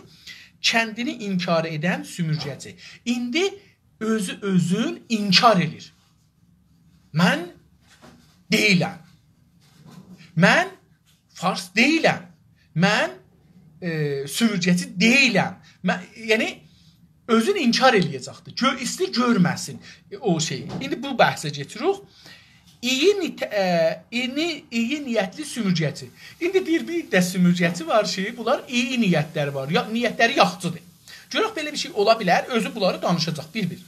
Kəndini inkar edən sümürgəci. İndi özün inkar edir. Mən deyiləm. Mən fars deyiləm. Mən sümürgəci deyiləm. Yəni özünü inkar eləyəcəkdir. İstəyir görməsin o şeyi. İndi bu bəhsə getiririk. İyi niyyətli sümürgəci. İndi bir də sümürgəci var ki, bunlar iyi niyyətləri var. Niyyətləri yaxçıdır. Görək belə bir şey ola bilər. Özü bunları danışacaq bir-bir.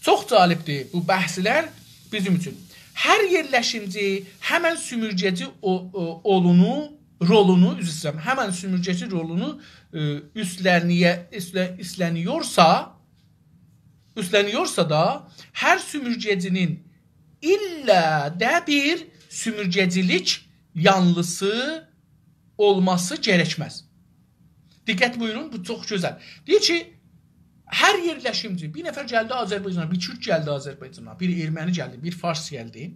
Çox cəlibdir bu bəhslər bizim üçün. Hər yerləşimci həmən sümürgəci rolunu üstleniyorsa da hər sümürgecinin illa da bir sümürgecilik yanlısı olması gerekmez. Diqqət buyurun, bu çox gözəl. Deyir ki, hər yerləşimci, bir nəfər gəldi Azərbaycana, bir Türk gəldi Azərbaycana, bir erməni gəldi, bir fars gəldi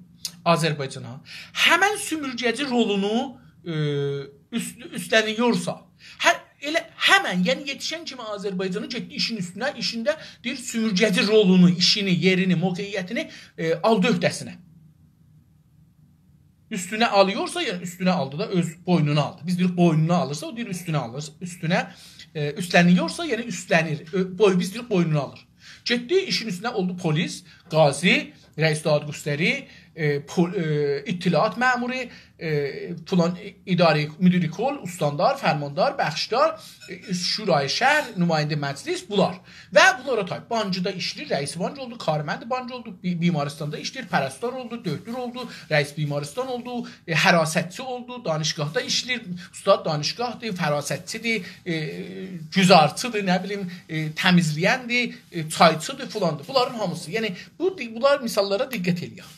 Azərbaycana. Həmən sümürgəci rolunu üstleniyorsa, həmən, yəni yetişən kimi Azərbaycanı getdi işin üstünə, işində deyir sümürgəci rolunu, işini, yerini, mövqeyiyyətini aldı öhdəsinə. Üstünə alıyorsa, yəni üstünə aldı da öz boynuna aldı. Biz deyirik boynuna alırsa, o deyir üstünə alır. Üstleniyorsa, yəni üstlənir. Biz deyirik boynuna alır. Getdi işin üstünə oldu polis, qazi, rəis daad qüstəri, ittilaat məmuru, idari müdiri kol, ustandar, fərmandar, bəxşdar, şurayı şəhər, nümayəndə məclis, bunlar. Və bunlara tayb. Bancıda işləyir, rəis bancı oldu, karməndi bancı oldu, bimaristanda işləyir, pərəstar oldu, döhdür oldu, rəis bimaristan oldu, hərasətçi oldu, danışqahda işləyir, ustad danışqahdır, fərasətçidir, güzarçıdır, nə bilim, təmizləyəndir, çayçıdır, filandır. Bunların hamısı. Yəni, bunlar misallara diqqət eləyək.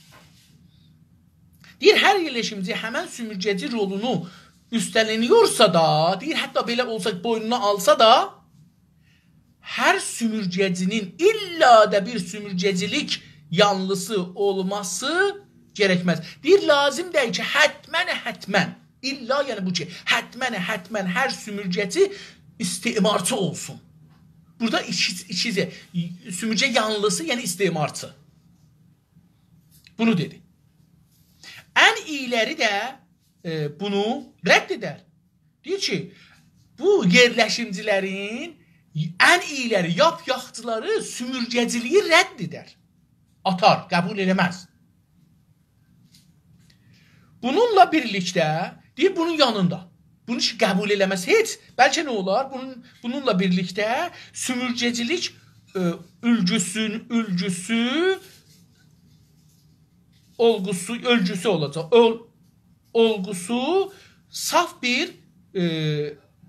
Deyir, hər yerləşimci həmən sümürgəci rolunu üstleniyorsa da, deyir, hətta belə olsa, boynuna alsa da, hər sümürgəcinin illa da bir sümürgəcilik yanlısı olması gerekmez. Deyir, lazım deyil ki, hətmən, illa yəni bu ki, hətmən hər sümürgəci istimarçı olsun. Burada ikisi, sümürgə yanlısı, yəni istimarçı. Bunu dedi. Ən iyiləri də bunu rədd edər. Deyir ki, bu yerləşimcilərin ən iyiləri, yaxçıları sümürgəciliyi rədd edər. Atar, qəbul eləməz. Bununla birlikdə, deyir, bunun yanında. Bunu qəbul eləməz heç. Bəlkə nə olar? Bununla birlikdə sümürgəcilik ölgüsü olacaq. Olgusu saf bir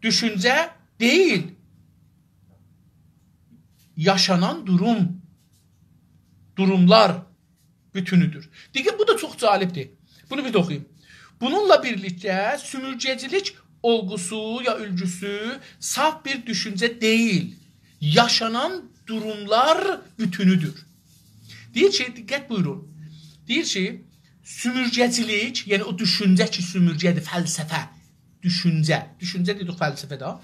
düşüncə deyil. Yaşanan durumlar bütünüdür. Digər, bu da çox cəlibdir. Bunu bir də oxuyayım. Bununla birlikdə sümürgəcilik olgusu ya ölgüsü saf bir düşüncə deyil. Yaşanan durumlar bütünüdür. Deyir ki, diqqət buyurun. Deyir ki, sümürgəcilik, yəni o düşüncə ki, sümürgədir, fəlsəfə, düşüncə dedik fəlsəfədə,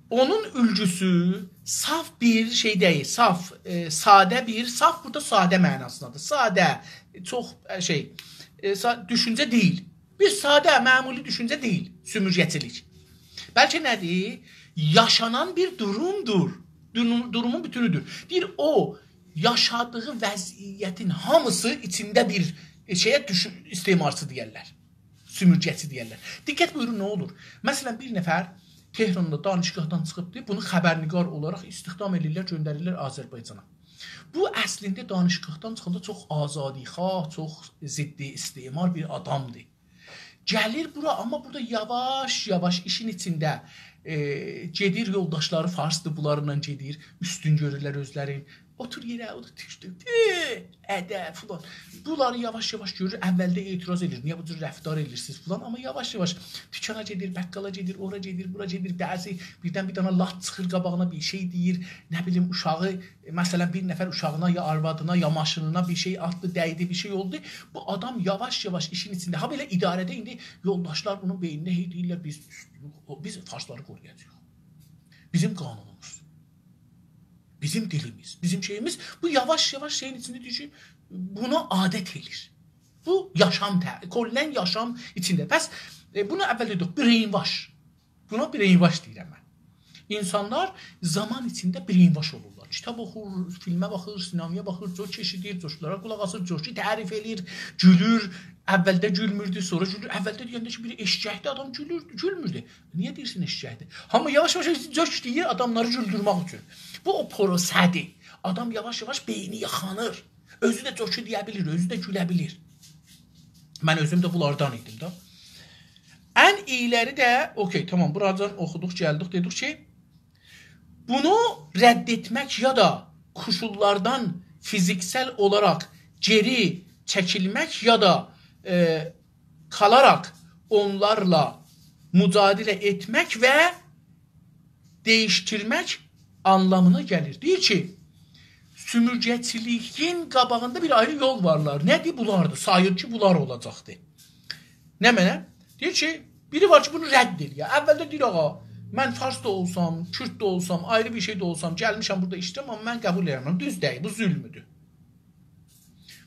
onun ülgüsü saf bir şey deyil, sadə bir, saf burada sadə mənasındadır. Sadə, çox düşüncə deyil. Bir sadə, məmuli düşüncə deyil, sümürgəcilik. Bəlkə nədir? Yaşanan bir durumdur, durumun bütünüdür. Deyir, o, yaşadığı vəziyyətin hamısı içində bir istimarçı deyərlər. Sümürgəçi deyərlər. Diqqət buyurun, nə olur? Məsələn, bir nəfər Tehranda danışqahdan çıxıbdır, bunu xəbərnigar olaraq istihdam edirlər, göndərirlər Azərbaycana. Bu, əslində danışqahdan çıxanda çox azadixah, çox ziddi istimar bir adamdır. Gəlir bura, amma burada yavaş-yavaş işin içində gedir, yoldaşları farsdır, bunlarla gedir, üstün görürlər özlərin. Otur yerə, o da tüşdür, ədəb, filan. Bunları yavaş-yavaş görür, əvvəldə etiraz edir. Niyə bu cür rəftar edirsiniz, filan. Amma yavaş-yavaş tükana gedir, bəqqala gedir, ora gedir, bura gedir. Bəzi birdən bir dana lat çıxır qabağına bir şey deyir. Nə bilim, uşağı, məsələn, bir nəfər uşağına, ya arvadına, ya maşınına bir şey atdı, dəydi, bir şey oldu. Bu adam yavaş-yavaş işin içində, ha belə idarədə indi yoldaşlar bunun beyninə deyirlər, biz farsları qoruyacaq. Bizim qanunumuz. Bizim dilimiz, bizim şeyimiz bu yavaş-yavaş şeyin içində düşüb buna adət edir. Bu yaşam, kollən yaşam içində. Bəs bunu əvvəl dedik, brainwash. Buna brainwash deyirəm mən. İnsanlar zaman içində brainwash olurlar. Kitab oxur, filmə baxır, sinemaya baxır, coş eşidir, coşlara qulaq asır, coşu tərif edir, gülür. Əvvəldə gülmürdü, sonra gülür. Əvvəldə deyəndə ki, biri eşcəkdi, adam gülmürdü. Niyə deyirsin eşcəkdi? Amma yavaş-yavaş coş deyir, adamları güldürmək üçün. Bu o prosədir. Adam yavaş-yavaş beyni yaxanır. Özü də coşu deyə bilir, özü də gülə bilir. Mən özüm də bunlardan idim da. Ən iyiləri də, okey, tamam, buradan oxuduq, gəldik, dedik ki, bunu rədd etmək ya da koşullardan fiziksel olarak geri çəkilmək ya da kalarak onlarla mücadele etmek ve değiştirmek anlamına gelir. Deyir ki, sümürgəçiliyin qabağında bir ayrı yol varlar. Nədir bunlardır? Sayır ki, bunlar olacaqdır. Nə mənə? Deyir ki, biri var ki, bunu rədd edir. Əvvəldə deyir, ağa, mən fars da olsam, kürt də olsam, ayrı bir şey də olsam, gəlmişəm burada işləyirəm, amma mən qəbul edirəm. Düz deyil, bu zülmüdür.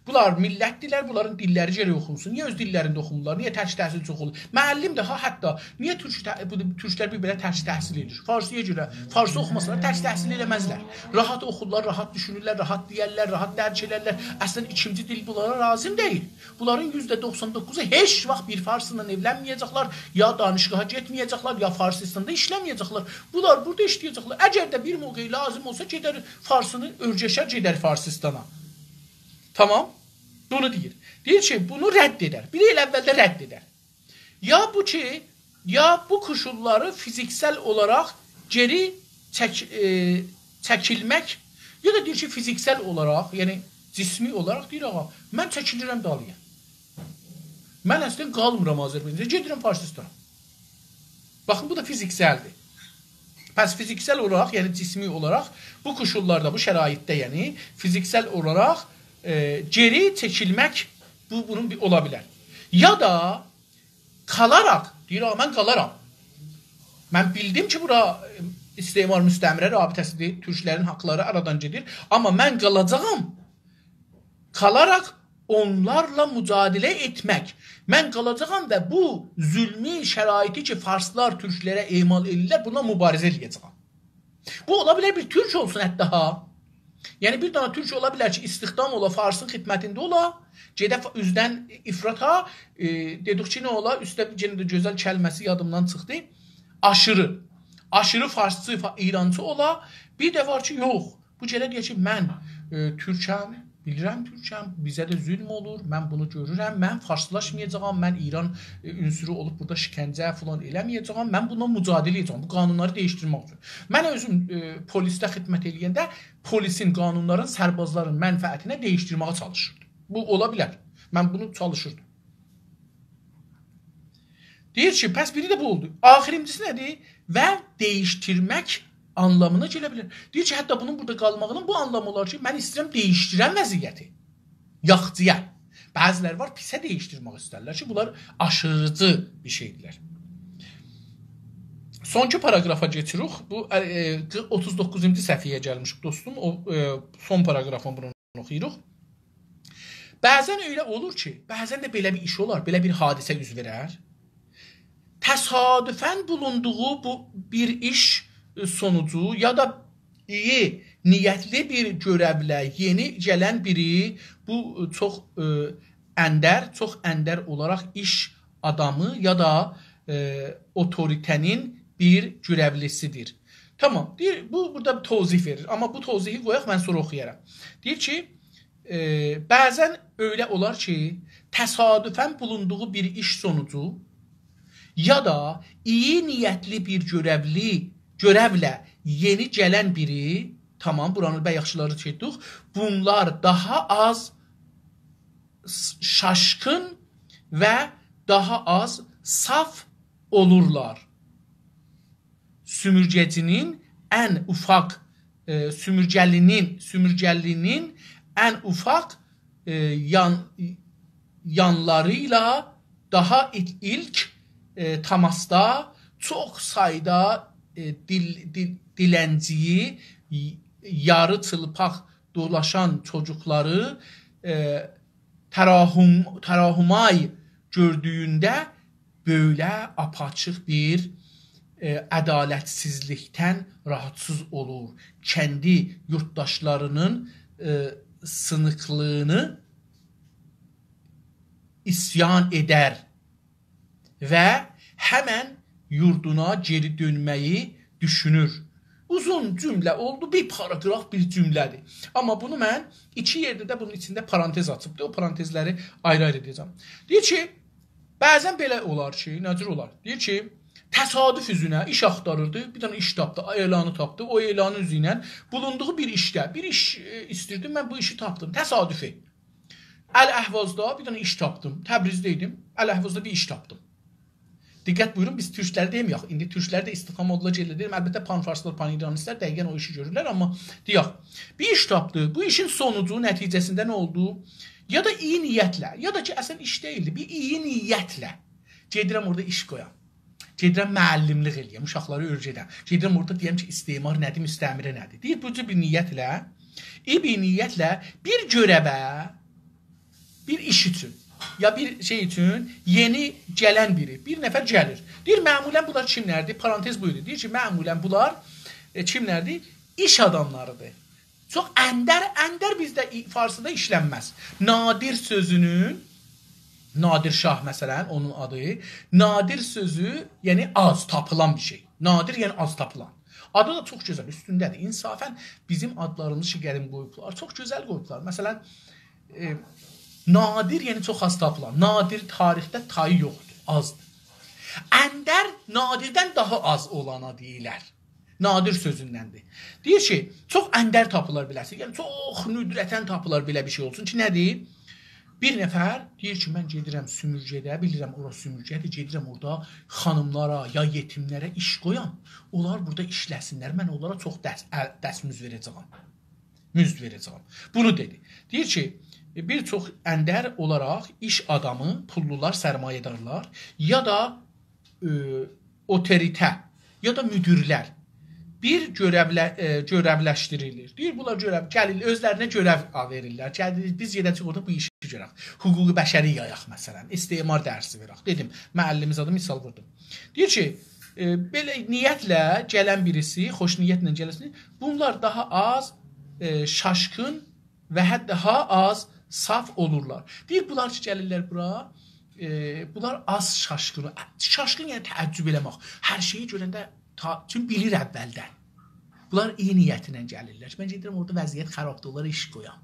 Bunlar millətdirlər, bunların dilləri gərək oxunsun. Niyə öz dillərində oxunurlar? Niyə tərk təhsil çox olur? Müəllim də hətta niyə türklər bir belə tərk təhsil edir? Farsıya görə farsı oxumasalar tərk təhsil eləməzlər. Rahat oxurlar, rahat düşünürlər, rahat deyərlər, rahat dərk edərlər. Əslən ikinci dil bunlara lazım deyil. Bunların %99'u heç vaxt bir farsla evlənməyəcəklər, ya danışqaha getməyəcəklər, ya farsistanda işləməyəcəklər. Bunlar burada işləyəcəklər. Əgər də bir mövqe lazım olsa gedər farsını örgəşər, gedər farsistana. Tamam. Bunu deyir. Deyir ki, bunu rədd edər. Bir il əvvəldə rədd edər. Ya bu ki, ya bu koşulları fiziksel olarak geri çəkilmək, ya da deyir ki, fiziksel olarak, yəni cismi olarak deyir, ağa, mən çəkilirəm dalıya. Mən əslən qalmıram Azərbaycanda, gedirəm Farsistana. Baxın, bu da fizikseldir. Pəs fiziksel olarak, yəni cismi olarak bu koşullarda, bu şəraitdə, yəni fiziksel olarak geri çəkilmək bunun bir ola bilər. Ya da kalarak, deyir, mən qalaram. Mən bildim ki, bura istimar müstəmirə rabitəsidir, türklərin haqları aradan gedir. Amma mən qalacağım. Kalarak onlarla mücadilə etmək. Mən qalacağım və bu zülmi şəraiti ki, farslar türklərə emal edirlər, buna mübarizə edəcəyəm. Bu ola bilər bir türk olsun hətta ha. Yəni bir dana türk ola bilər ki, istihdam ola, farsın xidmətində ola, gedə üzdən ifrata, dedik ki, nə ola, üstə yenə də gözəl kəlməsi yadımdan çıxdı, aşırı. Aşırı farsçı, İrancı ola, bir də var ki, yox, bu gələ deyək ki, mən türkəm, bilirəm türkəm, bizə də zülm olur, mən bunu görürəm, mən farslaşmayacağam, mən İran ünsürü olub burada şikəncə falan eləməyəcəyəm, mən bundan mücadilə edəcəm, bu qanunları değiştirmək üçün. Mən özüm polisdə xidmət eləyəndə polisin, qanunların, sərbazların mənfəətinə değiştirməyə çalışırdım. Bu ola bilər. Mən bunu çalışırdım. Deyir ki, pəs biri də bu oldu. Axirimcisi nədir? Və değiştirmək anlamına gələ bilər. Deyir ki, hətta bunun burada qalmağının bu anlamı olar ki, mən istəyirəm değişdirən vəziyyəti. Yaxcıya. Bəziləri var, pisə değişdirmək istərlər ki, bunlar aşırıcı bir şeydirlər. Sonki paragrafa geçirik. Bu 39-cu səhifəyə gəlmişik dostum. O son paragrafın bunu oxuyuruq. Bəzən elə olur ki, bəzən də belə bir iş olar, belə bir hadisə üz verər. Təsadüfən bulunduğu bu bir iş sonucu ya da iyi niyetli bir görevlə yeni gələn biri bu çox əndər olarak iş adamı ya da otoritenin bir görevlisidir. Tamam. Deyir, bu burada bir tozih verir. Amma bu tozihi qoyaq, mən sonra oxuyaram. Deyir ki, bəzən öyle olar ki, təsadüfən bulunduğu bir iş sonucu ya da iyi niyetli bir görevlə yeni gələn biri, tamam, buranı bə yaxşıları çəkdik, bunlar daha az şaşkın və daha az saf olurlar. Sümürgəcinin ən ufaq, sümürgəlinin ən ufaq yanlarıyla daha ilk temasda çok sayıda dilenciyi, yarı çılpaq dolaşan çocukları tərahumay gördüyündə böyle apaçıq bir ədalətsizlikdən rahatsız olur. Kendi yurttaşlarının sınıklığını isyan eder ve hemen yurduna geri dönmeyi düşünür. Uzun cümle oldu, bir paragraf bir cümlədir. Amma bunu mən iki yerdə də bunun içində parantez açıbdır. O parantezləri ayrı-ayrı edəcəm. Deyir ki, bəzən belə olar ki, necə olar? Deyir ki, təsadüf üzünə iş axtarırdı, bir dənə iş tapdı, elanı tapdı. O elanın üzüylə bulunduğu bir işdə, bir iş istirdim, mən bu işi tapdım. Təsadüfi. Əl-Əhvazda bir dənə iş tapdım. Təbrizdə idim, Əl-Əhvazda bir iş tapdım. Diqqət buyurun, biz türkləri deymiyoruz. İndi türkləri də istihdam modula deyirəm. Əlbəttə pan-farslar, pan-iranistlər dəqiqən o işi görürlər, amma deyək. Bir iş tapdı. Bu işin sonucu, nəticəsində nə oldu? Ya da iyi niyyətlə, ya da ki, əsən iş deyildi. Bir iyi niyyətlə gedirəm orada iş qoyam. Gedirəm müəllimlik eləyəm, uşaqları öyrədəm. Gedirəm orada deyəm ki, istimar nədir, müstəmirə nədir? Deyir, bu cür bir niyyətlə, bir niyyətlə bir görəvə, bir iş üçün, ya bir şey için yeni gelen biri, bir nefer gelir. Deyir, məmulən bunlar kimlərdir? Parantez buyurdu. Deyir ki, məmulən bunlar kimlərdir? İş adamlarıdır. Çox əndər bizdə farsıda işlənməz. Nadir sözünün, Nadir Şah məsələn, onun adı, nadir sözü, yəni az tapılan bir şey. Nadir, yəni az tapılan. Adı da çox gözəl, üstündədir. İnsafən bizim adlarımız ki, qədim qoyublar, çox gözəl qoyublar. Məsələn, nadir, yəni çox az tapılan. Nadir tarixdə tayı yoxdur, azdır. Əndər nadirdən daha az olana deyilər. Nadir sözündəndir. Deyir ki, çox əndər tapılar biləsi. Yəni çox nüdrətən tapılar belə bir şey olsun ki, nədir? Bir nəfər deyir ki, mən gedirəm sümürgədə, bilirəm ora sümürgədir, gedirəm orada xanımlara, ya yetimlərə iş qoyam. Onlar burada işləsinlər, mən onlara çox dəsmüz verəcəm. Müzd verəcəm. Bunu dedi. Deyir ki, bir çox əndər olaraq iş adamı, pullular, sərmayedarlar ya da otoritə ya da müdürlər bir görevləşdirilir. Deyir, bunlar gəlir, özlərinə görev verirlər. Gəlir, biz gedəcək orada bu işi görək. Hüquqi bəşəri yayaq məsələn, istimar dərsi verək. Dedim, müəllimiz adı misal vurdum. Deyir ki, belə niyyətlə gələn birisi, xoş niyyətlə gələsini, bunlar daha az şaşkın və hətta daha az saf olurlar. Deyir, bunlar ki, gəlirlər bura, bunlar az şaşkın. Şaşkın yəni təəccüb eləmək. Hər şeyi görəndə çünki bilir əvvəldən. Bunlar iyi niyyətinə gəlirlər. Mən gedirəm orada vəziyyət xarabdır, onlara iş qoyam.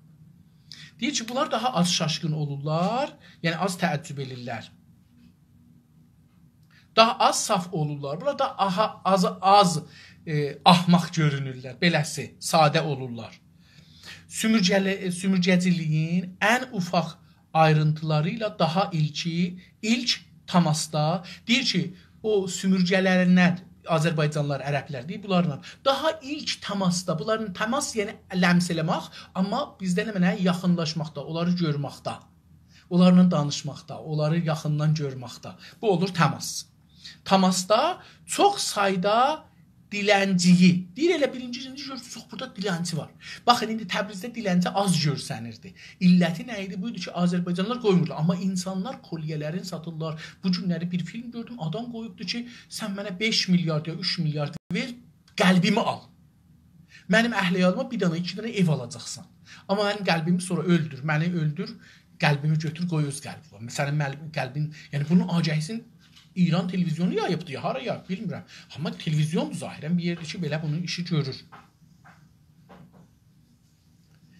Deyir ki, bunlar daha az şaşkın olurlar, yəni az təəccüb edirlər. Daha az saf olurlar. Bunlar da az ahmaq görünürlər. Beləsi, sadə olurlar. Sümürgəciliyin ən ufaq ayrıntılarıyla daha ilk tamasda deyir ki, o sümürgələrindən Azərbaycanlılar, ərəblər deyir, bunlarla daha ilk təmasda, bunların təmas yəni ləms eləmək, amma bizdə nə mənə yaxınlaşmaqda, onları görməkdə, onlarla danışmaqda, onları yaxından görməkdə. Bu olur təmas. Təmasda çox sayda dilənçiyi, deyir elə birinci görürsünüz, çox burada dilənçi var. Baxın, indi Təbrizdə dilənçi az görsənirdi. İlləti nə idi? Buydu ki, Azərbaycanlılar qoymurlar. Amma insanlar kolyələrin satırlar. Bu günləri bir film gördüm, adam qoyubdu ki, sən mənə 5 milyard ya 3 milyard ver, qəlbimi al. Mənim əhliyalıma bir dana, 2 dana ev alacaqsan. Amma mənim qəlbimi sonra öldür, məni öldür, qəlbimi götür, qoy öz qəlbi var. Sənin qəlbin, yəni bunun agəhisin İran televizyonu yayıbdı ya, hara yayıb bilmirəm. Amma televizyondur zahirən bir yerdir ki, belə bunun işi görür.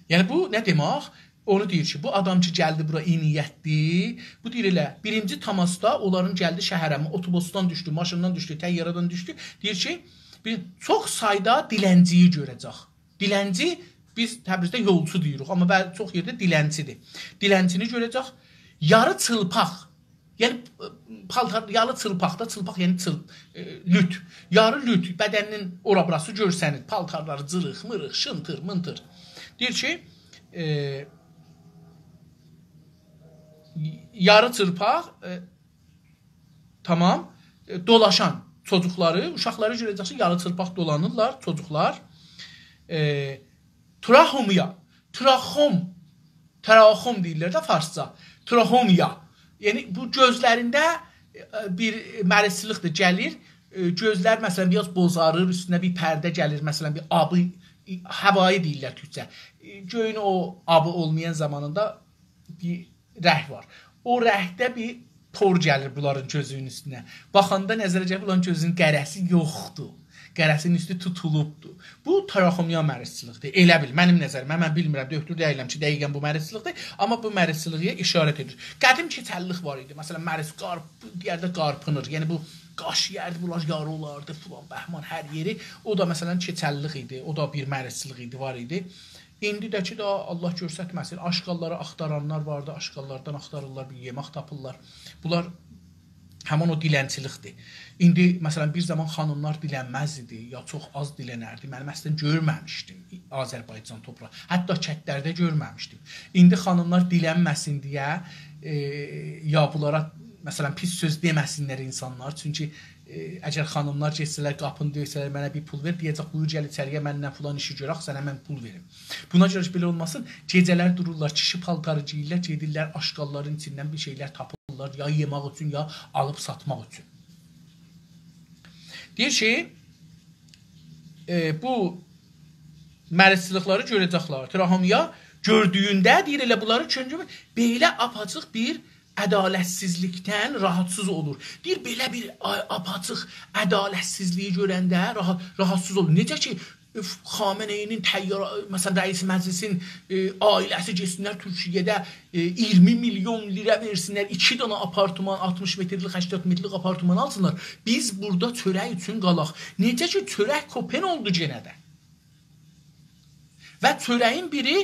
Yəni bu nə demək? Onu deyir ki, bu adam ki gəldi bura iyi niyyətli, bu deyir elə, birinci tamasda onların gəldi şəhərə, otobusdan düşdü, maşından düşdü, təyyaradan düşdü. Deyir ki, çox sayda dilənçiyi görəcək. Dilənçi, biz Təbrizdə yolçu deyirik, amma çox yerdə dilənçidir. Dilənçini görəcək, yarı çılpaq. Yəni, paltar, yarı çılpaqda, çılpaq yəni lüt. Yarı lüt, bədəninin ora-burası görsənir. Paltarları cırıq, mırıq, şıntır, mıntır. Deyir ki, yarı çılpaq, tamam, dolaşan çocukları, uşaqları görəcəksə, yarı çılpaq dolanırlar, çocuklar. Traxom Traxom deyirlər də farsça. Traxomiya. Yəni bu gözlərində bir mərisliqdir gəlir. Gözlər məsələn biraz bozarır, üstünə bir pərdə gəlir, məsələn bir abı, havayı deyirlər türkcə. Göyün o abı olmayan zamanında bir rəh var. O rəhdə bir tor gəlir bunların gözünün üstünə. Baxanda nəzərə gəlir, bunların gözünün qərəsi yoxdur. Qərəsinin üstü tutulubdur. Bu traxomiya mərisçılıqdır. Elə bil, mənim nəzərimə, mən bilmirəm, doktor deyiləm ki, dəqiqən bu mərisçılıqdır, amma bu mərisçılığa işarət edir. Qədim keçəllik var idi. Məsələn, məris deyərdə qarpınır. Yəni bu qaş yerdi, bunlar yarı olardı, filan, bəhman, hər yeri. O da məsələn keçəllik idi. O da bir mərisçılıq idi, var idi. İndi də ki, Allah görsətməsin, aşqalları axtaranlar vardı, aşqallardan axtarırlar, bir yemək tapırlar. Bunlar həman o dilənçilikdir. İndi, məsələn, bir zaman xanımlar dilənməz idi, ya çox az dilənərdi. Mənim əslən görməmişdim Azərbaycan toprağı. Hətta kətlərdə görməmişdim. İndi xanımlar dilənməsin deyə, ya bunlara, məsələn, pis söz deməsinlər insanlar. Çünki əgər xanımlar geçsələr, qapını döysələr, mənə bir pul ver, deyəcək, buyur gəl içəriyə, mənlə filan işi görək, sənə mən pul verim. Buna görə belə olmasın, gecələr dururlar, kişi paltarı geyirlər, gedirlər, aşqalların içindən bir şeylər tapırlar, ya yemək üçün, ya alıb satmaq üçün. Deyir ki, bu mərisçılıqları görəcəklər. Traxomiya gördüyündə, deyir, elə bunları çünki belə apaçıq bir ədalətsizlikdən rahatsız olur. Deyir, belə bir apaçıq ədalətsizliyi görəndə rahatsız olur. Necə ki, Xameneyinin məsələn, rəis məclisin ailəsi geçsinlər Türkiyədə 20 milyon lirə versinlər, 2 dana apartman, 60 metrlik, 80 metrlik apartman alsınlar. Biz burada çörək üçün qalaq. Necə ki, çörək kopen oldu genə də. Və çörəyin biri,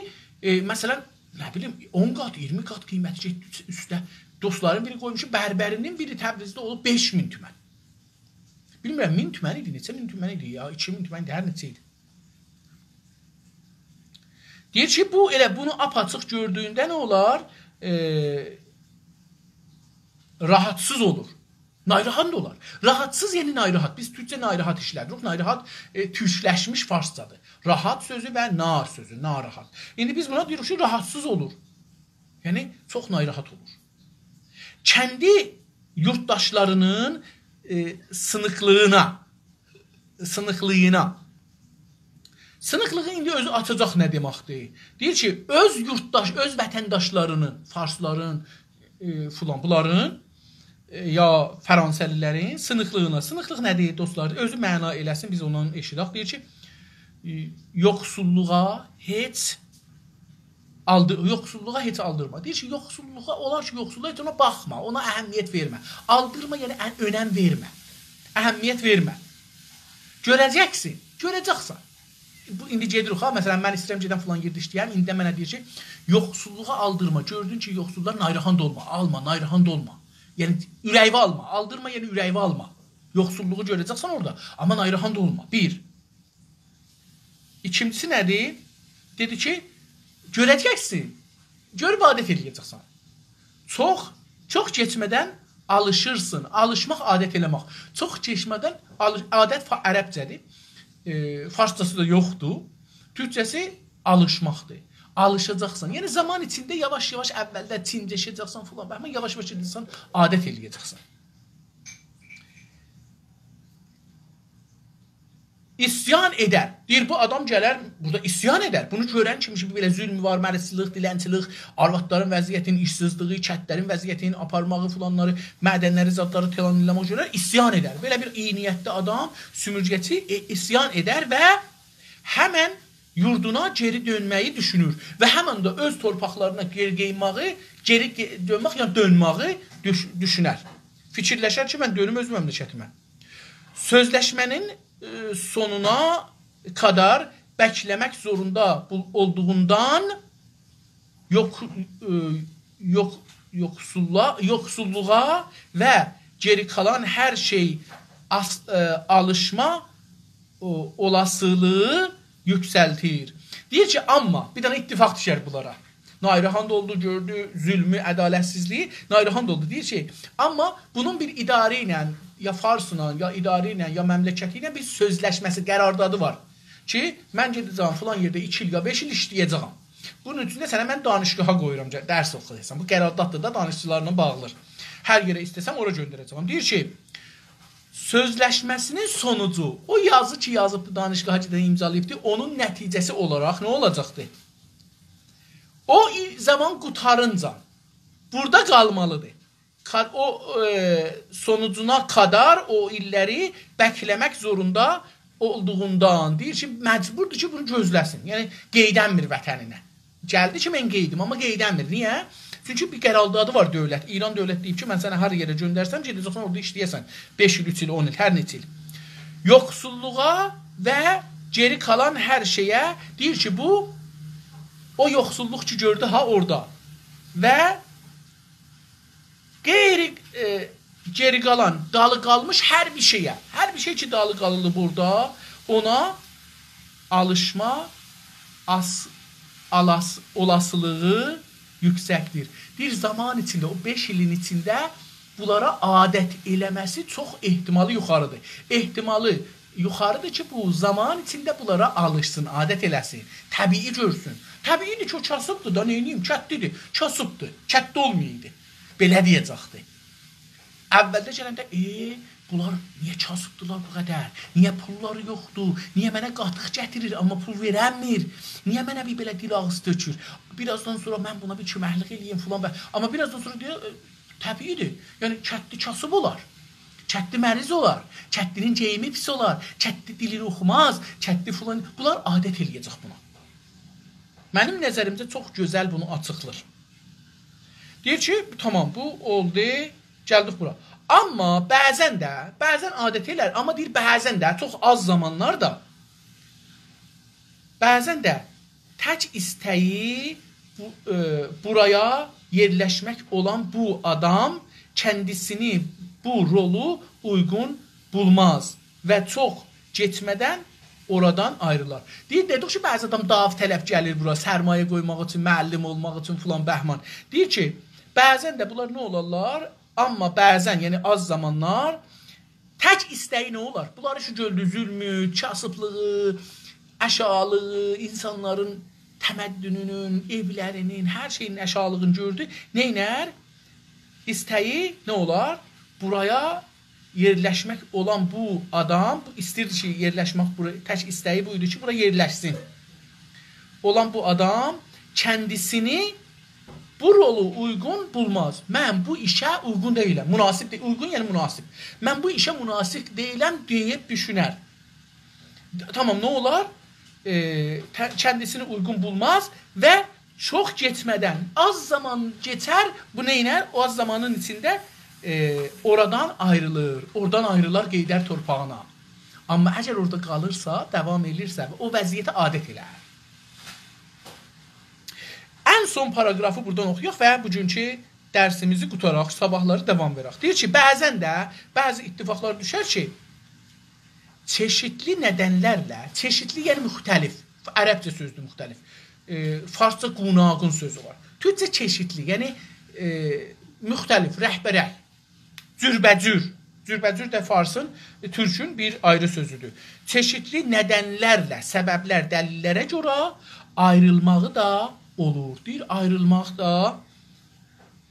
məsələn, nə bilim, 10 qat, 20 qat qiyməti getdi üstə. Dostların biri qoymuşu, bərbərinin biri Təbrizdə olub 5.000 tümən. Bilmirəm, 1000 tümən idi, neçə 1000 tümən idi ya, 2000 tümən idi, hər neçə idi. Deyir ki, bu elə bunu apaçıq gördüyündə nə olar? Rahatsız olur. Nayrahat da olar. Rahatsız yəni nayrahat. Biz türkcə nayrahat işlədirik. Nayrahat türkləşmiş farscadır. Rahat sözü və nar sözü, narahat. İndi biz buna deyirik ki, rahatsız olur. Yəni, çox nayrahat olur. Kəndi yurttaşlarının sınıqlığına, sınıqlığı indi özü açacaq nə deməkdir? Deyir ki, öz yurttaş, öz vətəndaşlarının, farsların, bunların, ya fransəlilərin sınıqlığına. Sınıqlıq nədir dostlar? Özü məna eləsin, biz onun eşidək. Deyir ki, yoxsulluğa heç aldırma. Deyir ki, yoxsulluğa, olar ki, yoxsulluğa heç ona baxma, ona əhəmiyyət vermə. Aldırma, yəni önəm vermə. Əhəmiyyət vermə. Görəcəksən. İndi gedirik, məsələn, mən istəyirəm gedən filan yerdə işləyəm, indi mənə deyir ki, yoxsulluğa aldırma. Gördün ki, yoxsullar nayrahand olma, alma, nayrahand olma. Yəni, ürəyvə alma, aldırma, yəni ürəyvə alma. Yoxsulluğu görəcəksən orada, amma nayrahand olma. Bir. İkincisi nədir? Dedi ki, görəcəksin, görüb adət eləyəcəksən. Çox keçmədən alışırsın, alışmaq, adət eləmək. Çox keçmədən, adət ərəbcədir, farscası da yoxdur, türkcəsi alışmaqdır. Alışacaqsan, yəni zaman içində yavaş-yavaş əvvəldə çincəşəcəksən filan, amma yavaş-yavaş edirsən, adət eləyəcəksən. İsyan edər. Deyir, bu adam gələr, burada isyan edər. Bunu görən kimi belə zülm var, mərisçilik, dilənçilik, arvadların vəziyyətinin, işsizliği, kətlərin vəziyyətinin aparmağı filanları, mədənləri, zadları telan eləmək görər, isyan edər. Belə bir iyi niyyətli adam, sümürgəçi isyan edər və həmən yurduna geri dönməyi düşünür. Və həmən də öz torpaqlarına geri dönmək, yəni dönməyi düşünər. Fikirləşər ki, mən dönüm öz məmləkətimə. Sözləşmənin sonuna kadar beklemek zorunda olduğundan yoksulluğa ve geri kalan her şey alışma olasılığı yükseltir. Deyir ki, amma bir dənə ittifak düşər bunlara. Nayrahand oldu, gördü zülmü, ədalətsizliyi, nayrahand oldu. Deyir ki, amma bunun bir idarə ilə, ya farsla, ya idarə ilə, ya məmləkəti ilə bir sözləşməsi, qərardadı var. Ki, mən gedəcəm filan yerdə 2 il ya 5 il işləyəcəm. Bunun üçün də sənə mən danışgaha qoyuram, dərs oxuyacaqsan. Bu qərardatdır da danışçılarla bağlıdır. Hər yerə istəsəm ora göndərəcəm. Deyir ki, sözləşməsinin sonucu, o yazı ki yazıbdır, danışgaha gedən imzalayıbdır, onun nəticəsi olaraq nə olacaqdır? O zaman qutarınca burada qalmalıdır. O sonucuna kadar o illəri bəkləmək zorunda olduğundan deyir ki, məcburdur ki, bunu gözləsin. Yəni, qeydənmir vətəninə. Gəldi ki, mən qeydim, amma qeydənmir. Niyə? Çünki bir qərardadı var dövlət. İran dövlət deyib ki, mən sənə hər yerə göndərsəm, gedəcəksən orada işləyəsən. 5 il, 3 il, 10 il, hər neçə il. Yoxsulluğa və geri qalan hər şeyə deyir ki, bu o yoxsulluq ki, gördü ha orada. Və geri qalan, dalı qalmış hər bir şeyə, hər bir şey ki, dalı qalırdı burada, ona alışma olasılığı yüksəkdir. Bir zaman içində, o 5 ilin içində bunlara adət eləməsi çox ehtimalı yuxarıdır. Ehtimalı yuxarıdır ki, bu zaman içində bunlara alışsın, adət eləsin, təbii görsün. Təbiidir ki, o kasıbdır da, neyniyim, kətlidir, kasıbdır, kətli olmayıydı. Belə deyəcəkdir. Əvvəldə gələndə, bunlar niyə kasıbdılar bu qədər? Niyə pulları yoxdur? Niyə mənə qatıq gətirir, amma pul verənmir? Niyə mənə bir belə dil ağız tökür? Birazdan sonra mən buna bir köməklik eləyim filan. Amma birazdan sonra deyir, təbiidir. Yəni, kətli kasıb olar. Kətli məriz olar. Kətlinin ceyimi pis olar. Kətli dilini oxumaz. Kətli filan. Bunlar adət eləyəcək buna. Mənim nəzərimdə çox gözəl bunu açıqlır. Deyir ki, tamam, bu oldu, gəldik bura. Amma bəzən adət elər, amma deyir, bəzən də, çox az zamanlarda, bəzən də tək istəyi buraya yerləşmək olan bu adam kəndisini bu rolu uyğun bulmaz və çox getmədən oradan ayrılar. Deyir, dedik ki, bəzi adam dav tələb gəlir bura, sərmayə qoymaq üçün, müəllim olmaq üçün filan bəhman. Deyir ki, bəzən də bunlar nə olarlar? Amma bəzən, yəni az zamanlar tək istəyi nə olar? Bunları şu gördü, zülmü, kasıblığı, əşalığı, insanların təməddününün, evlərinin, hər şeyin əşalığını gördü. Neynər? İstəyi nə olar? Buraya yerləşmək olan bu adam, istəyirdi ki, yerləşmək buraya, tək istəyi buydu ki, buraya yerləşsin. Olan bu adam kəndisini bu rolu uyğun bulmaz. Mən bu işə uyğun deyiləm. Münasib deyil. Uyğun yəni münasib. Mən bu işə münasib deyiləm deyib düşünər. Tamam, nə olar? Kəndisini uyğun bulmaz və çox getmədən az zaman geçər. Bu neynər? O az zamanın içində oradan ayrılır. Oradan ayrılar Qeydər torpağına. Amma əgər orada qalırsa, davam edirsə, o vəziyyətə adət elər. Ən son paragrafı buradan oxuyaq və bugünkü dərsimizi qutaraq, sabahları davam verək. Deyir ki, bəzən də bəzi ittifaqlar düşər ki, çeşitli nədənlərlə, çeşitli yəni müxtəlif, ərəbcə sözdür müxtəlif, farsça qunaqın sözü var. Türkcə çeşitli, yəni müxtəlif, rəhbərək, cürbəcür. Cürbəcür də farsın, türkün bir ayrı sözüdür. Çeşitli nədənlərlə, səbəblər, dəlillərə görə ayrılmağı da olur. Deyir, ayrılmaq da,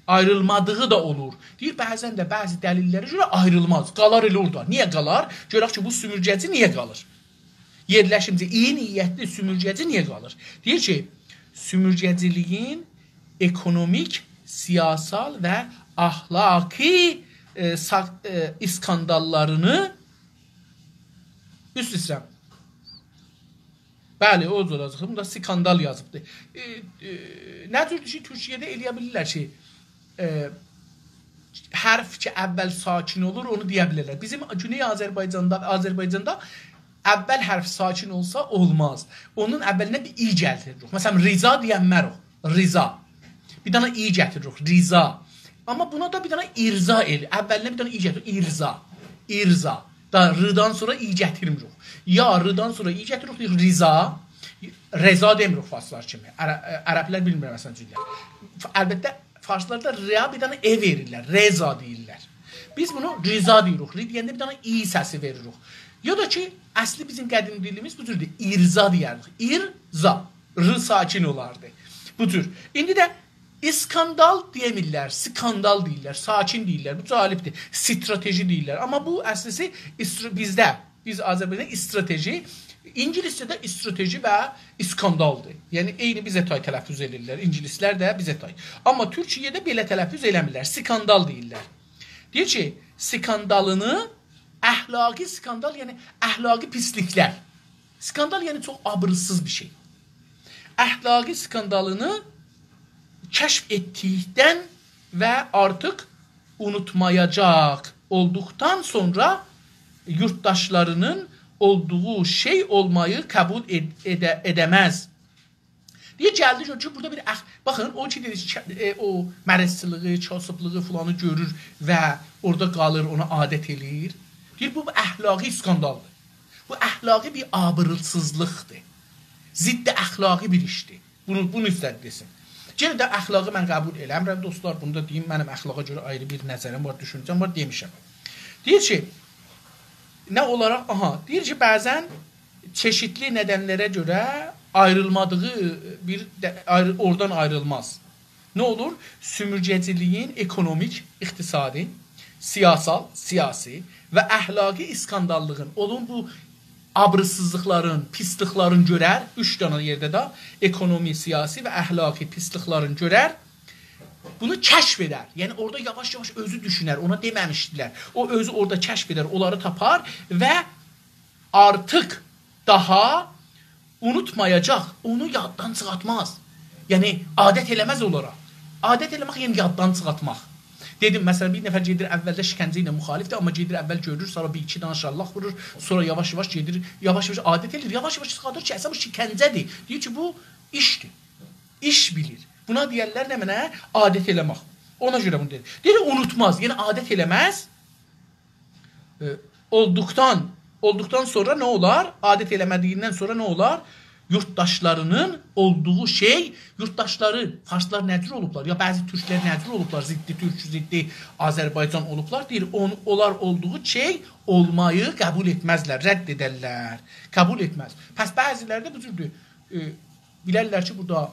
ayrılmadığı da olur. Deyir, bəzən də bəzi dəlillərə görə ayrılmaz. Qalar elə orada. Niyə qalar? Görək ki, bu sümürgəci niyə qalır? Yerləşimci, iyi niyyətli sümürgəci niyə qalır? Deyir ki, sümürgəciliyin ekonomik, siyasal və ahlaki iskandallarını üst istəyirəm. Bəli, o cür yazıb. Bunda skandal yazıbdır. Nə cürdür ki, Türkiyədə eləyə bilirlər ki, hərf ki, əvvəl sakin olur, onu deyə bilirlər. Bizim Güney Azərbaycanda əvvəl hərf sakin olsa olmaz. Onun əvvəlinə bir i gəltiririk. Məsələn, riza deyənmər o. Riza. Bir dana i gətiririk. Riza. Amma buna da bir dana irza el. Əvvəlinə bir dana i gətiririk. İrza. İrza. Da rıdan sonra i gətirmirik. Ya rıdan sonra i gətiririk. Riza. Reza demirik farslar kimi. Ərəblər bilmir məsələn cürlər. Əlbəttə farslar da rəya bir dana e verirlər. Reza deyirlər. Biz bunu riza deyirik. Ri deyəndə bir dana i səsi veririk. Ya da ki, əsli bizim qədim dilimiz bu cürdür. İrza deyərdik. İrza. R sakin olardı. Bu cür. İndi də iskandal demirlər, skandal deyirlər, sakin deyirlər. Bu cəlibdir. Strateji deyirlər. Amma bu əslisi bizdə, biz Azərbaycanda strateji, İngiliscə də strateji və iskandaldır. Yəni eyni bizə tay tələffüz edirlər. İngilislər də bizə tay. Amma Türkiyədə belə tələffüz eləmirlər. Skandal deyirlər. Deyir ki, skandalını əxlaqi skandal, yəni əxlaqi pisliklər. Skandal yəni çox abırsız bir şey. Əxlaqi skandalını kəşf etdikdən və artıq unutmayacaq olduqdan sonra yurttaşlarının olduğu şey olmayı qəbul edəməz. Deyə gəldi ki, burada bir baxın, o ki dedi, o mərəzçılığı, kasıblığı filanı görür və orada qalır, ona adət eləyir. Deyir, bu əxlaqi skandaldır. Bu əxlaqi bir abırılsızlıqdır. Ziddi əxlaqi bir işdir. Bunu istədi desin. Yenə də əxlaqı mən qəbul eləmirəm, dostlar. Bunu da deyim, mənim əxlaqa görə ayrı bir nəzərim var, düşüncəm var, demişəm. Deyir ki, nə olaraq, deyir ki, bəzən çeşitli nədənlərə görə ayrılmadığı oradan ayrılmaz. Nə olur? Sümürgəciliyin ekonomik, iqtisadi, siyasi və əxlaqi iskandallığın, onun bu abrısızlıqların, pisliklərin görər, 3 dənə yerdə də ekonomi, siyasi və əxlaqi pisliklərin görər, bunu kəşf edər. Yəni orada yavaş-yavaş özü düşünər, ona deməmişdilər. O özü orada kəşf edər, onları tapar və artıq daha unutmayacaq, onu yaddan çıxartmaz. Yəni adət eləməz onlara. Adət eləmək yəni yaddan çıxartmaq. Dedim, məsələn, bir nəfər gedir əvvəldə şikəncə ilə müxalifdir, amma gedir əvvəl görür, sonra bir iki dənə şallaq vurur, sonra yavaş-yavaş gedir, yavaş-yavaş adət edir, yavaş-yavaş çıxardır ki, əsə bu şikəncədir. Deyir ki, bu işdir, iş bilir. Buna deyərlər nə mənə? Adət eləmək. Ona görə bunu deyir. Deyir, unutmaz, yəni adət eləməz. Olduqdan sonra nə olar? Adət eləmədiyindən sonra nə olar? Yurttaşlarının olduğu şey, yurttaşları, farslar nəcür olublar, ya bəzi türklər nəcür olublar, ziddi türk, ziddi Azərbaycan olublar, deyir, onlar olduğu şey olmayı qəbul etməzlər, rədd edərlər, qəbul etməz. Pəs bəzilərdə bu cürdür, bilərlər ki, burada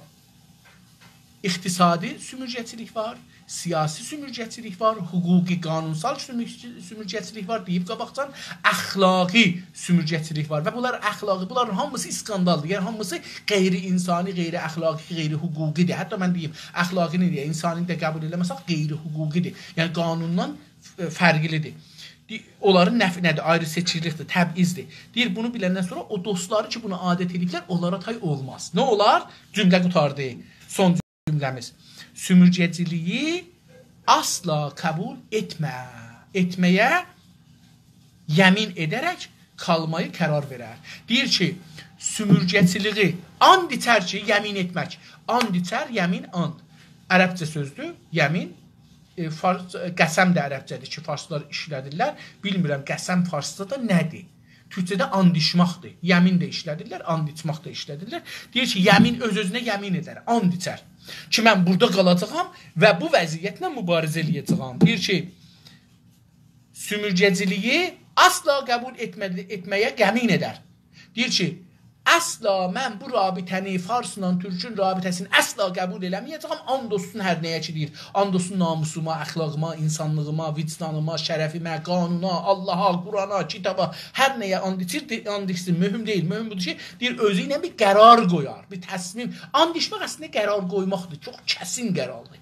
iqtisadi sümürgəçilik var, siyasi sümürgəçilik var, hüquqi, qanunsal sümürgəçilik var deyib qabaqcan, əxlaqi sümürgəçilik var və bunlar əxlaqi, bunların hamısı iskandaldır, yəni hamısı qeyri-insani, qeyri-əxlaqi, qeyri-hüquqidir. Hətta mən deyim, əxlaqini deyə, insani də qəbul eləməsək qeyri-hüquqidir, yəni qanundan fərqlidir. Onların nəfi nədir? Ayrı seçicilikdir, təbizdir. Deyir, bunu biləndən sonra o dostları ki, buna adət ediblər, onlara tay olmaz. Nə olar? Cümlə qutardı. Son cümləmiz. Sümürgəciliyi asla qəbul etməyə yəmin edərək qalmayı qərar verər. Deyir ki, sümürgəciliyi and içər ki, yəmin etmək. And içər, yəmin, and. Ərəbcə sözdür, yəmin. Qəsəm də ərəbcədir ki, farslar işlədirlər. Bilmirəm, qəsəm farsda da nədir? Türkçədə and içmaqdır. Yəmin də işlədirlər, and içmaq da işlədirlər. Deyir ki, yəmin öz-özünə yəmin edər, and içər. Ki, mən burada qalacağam və bu vəziyyətlə mübarizə eləyəcəyəm. Deyir ki, sümürgəciliyi asla qəbul etməyə qəmin edər. Deyir ki, əsla mən bu rabitəni, farsla türkün rabitəsini əsla qəbul eləməyəcəm, and olsun hər nəyə ki deyir. And olsun namusuma, əxlaqıma, insanlığıma, vicdanıma, şərəfimə, qanuna, Allaha, Qurana, kitaba, hər nəyə and içsin, mühüm deyil. Mühüm budur ki, deyir, özü ilə bir qərar qoyar, bir təsmim. And içmək əslində qərar qoymaqdır, çox kəsin qərardır.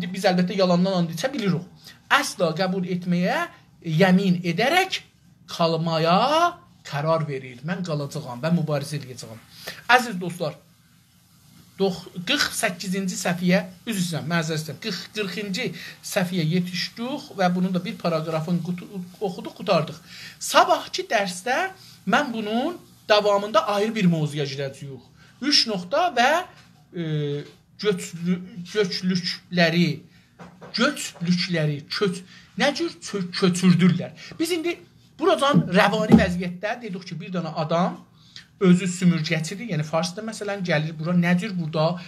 Biz əlbəttə yalandan and içə bilirik. Əsla qəbul etməyə yəmin edərək qalmaya qərar verir. Mən qalacağam, mən mübarizə edəcəyəm. Əziz dostlar, 48-ci səhifəyə, üzr istəyirəm, məzər istəyirəm, 40-cı səhifəyə yetişdik və bunun da bir paragrafını oxuduq, qutardıq. Sabahki dərsdə mən bunun davamında ayrı bir mövzuya girəcəyik. 3 nöqtə və göçlükləri, nə cür köçürdürlər. Biz indi buradan rəvani vəziyyətdə dedik ki, bir dənə adam özü sümürgəçidir. Yəni farsda məsələn gəlir bura nədir? Burada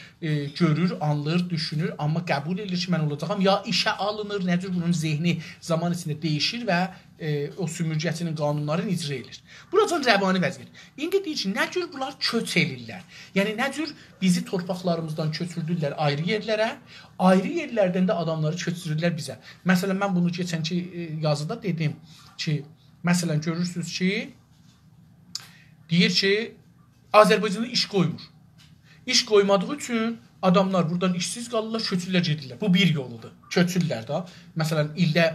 görür, anlayır, düşünür, amma qəbul edir ki, mən olacağam. Ya işə alınır, nədir? Bunun zehni zaman içində dəyişir və o sümürgəçinin qanunlarını icra edir. Buracan rəvani vəziyyət. İndi deyir ki, nə cür bunlar köç elirlər? Yəni nə cür bizi torpaqlarımızdan köçürdürlər ayrı yerlərə, ayrı yerlərdən də adamları köçürürlər bizə. Məsələn, mən bunu keçənki yazıda dedim ki, məsələn, görürsünüz ki, deyir ki, Azərbaycanda iş qoymur. İş qoymadığı üçün adamlar buradan işsiz qalırlar, köçürlər gedirlər. Bu bir yoludur. Köçürlər da. Məsələn, ildə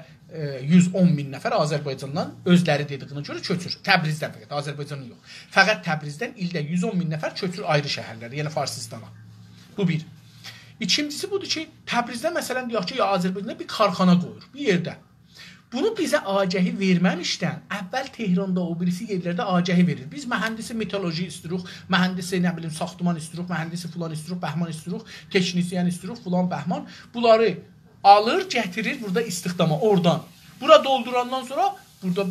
110 min nəfər Azərbaycandan özləri dediyinə görə köçür. Təbrizdən fəqət, Azərbaycanın yox. Fəqət Təbrizdən ildə 110 min nəfər köçür ayrı şəhərlərə, yəni Farsistana. Bu bir. İkincisi budur ki, Təbrizdə məsələn deyək ki, Azərbaycanda bir karxana qoyur, bir yerdə. Bunu bizə agəhi verməmişdən əvvəl Tehranda o birisi yerlərdə agəhi verir. Biz mühəndisi metaloloji istiruq, mühəndisi nə bilim saxtaman istiruq, mühəndisi filan istiruq, bəhman istiruq, teknisyen istiruq, filan bəhman. Bunları alır, gətirir burada istihdama oradan. Bura doldurandan sonra burada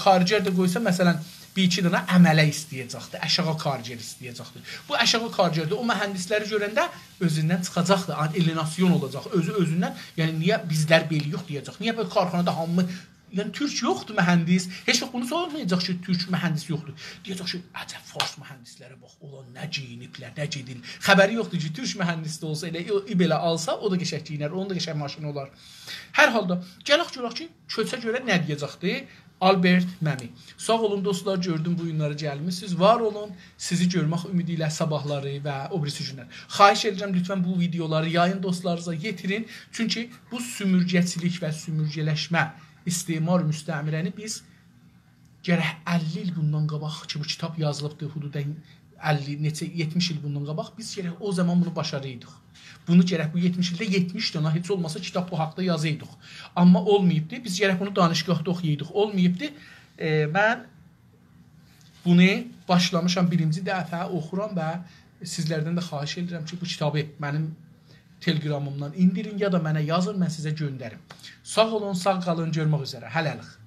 karger də qoysa məsələn bir iki dənə əmələ istəyəcəkdir, aşağı karger istəyəcəkdir. Bu aşağı kargerdə o mühəndisləri görəndə özündən çıxacaqdır, alienasyon olacaq, özündən, yəni niyə bizlər belə yox deyəcək, niyə belə karxanada hamı, yəni türk yoxdur mühəndis, heç vaxt bunu sormayacaq ki, türk mühəndis yoxdur. Deyəcək ki, əcəb fars mühəndislərə bax, olan nə geyiniblər, nə gedil. Xəbəri yoxdur ki, türk mühəndis də olsa, belə alsa, o da qəşək geyinər, onun da qəşək maşını olar. Hər halda, gələk görək ki, köçə görə nə deyəcəkdir? Albert Məmi. Sağ olun dostlar, gördüm bu günləri gəlmişsiniz. Var olun, sizi görmək ümidi ilə sabahları və o birisi günlər. Xahiş edirəm, lütfən bu videoları yayın dostlarınıza yetirin. Çünki bu sümürgəçilik və sümürgələşmə, istimar müstəmirəni biz gərək 50 il bundan qabaq ki, bu kitab yazılıbdır, hududən 70 il bundan qabaq, biz gərək o zaman bunu başarıydıq. Bunu gərək bu 70 ildə 70 dənə heç olmasa kitab bu haqda yazıydıq. Amma olmayıbdı. Biz gərək bunu danışqahda oxuyaydıq. Olmayıbdı. Mən bunu başlamışam birinci dəfə oxuram və sizlərdən də xahiş edirəm ki, bu kitabı mənim telegramımdan indirin ya da mənə yazın, mən sizə göndərim. Sağ olun, sağ qalın, görmək üzərə. Hələlik.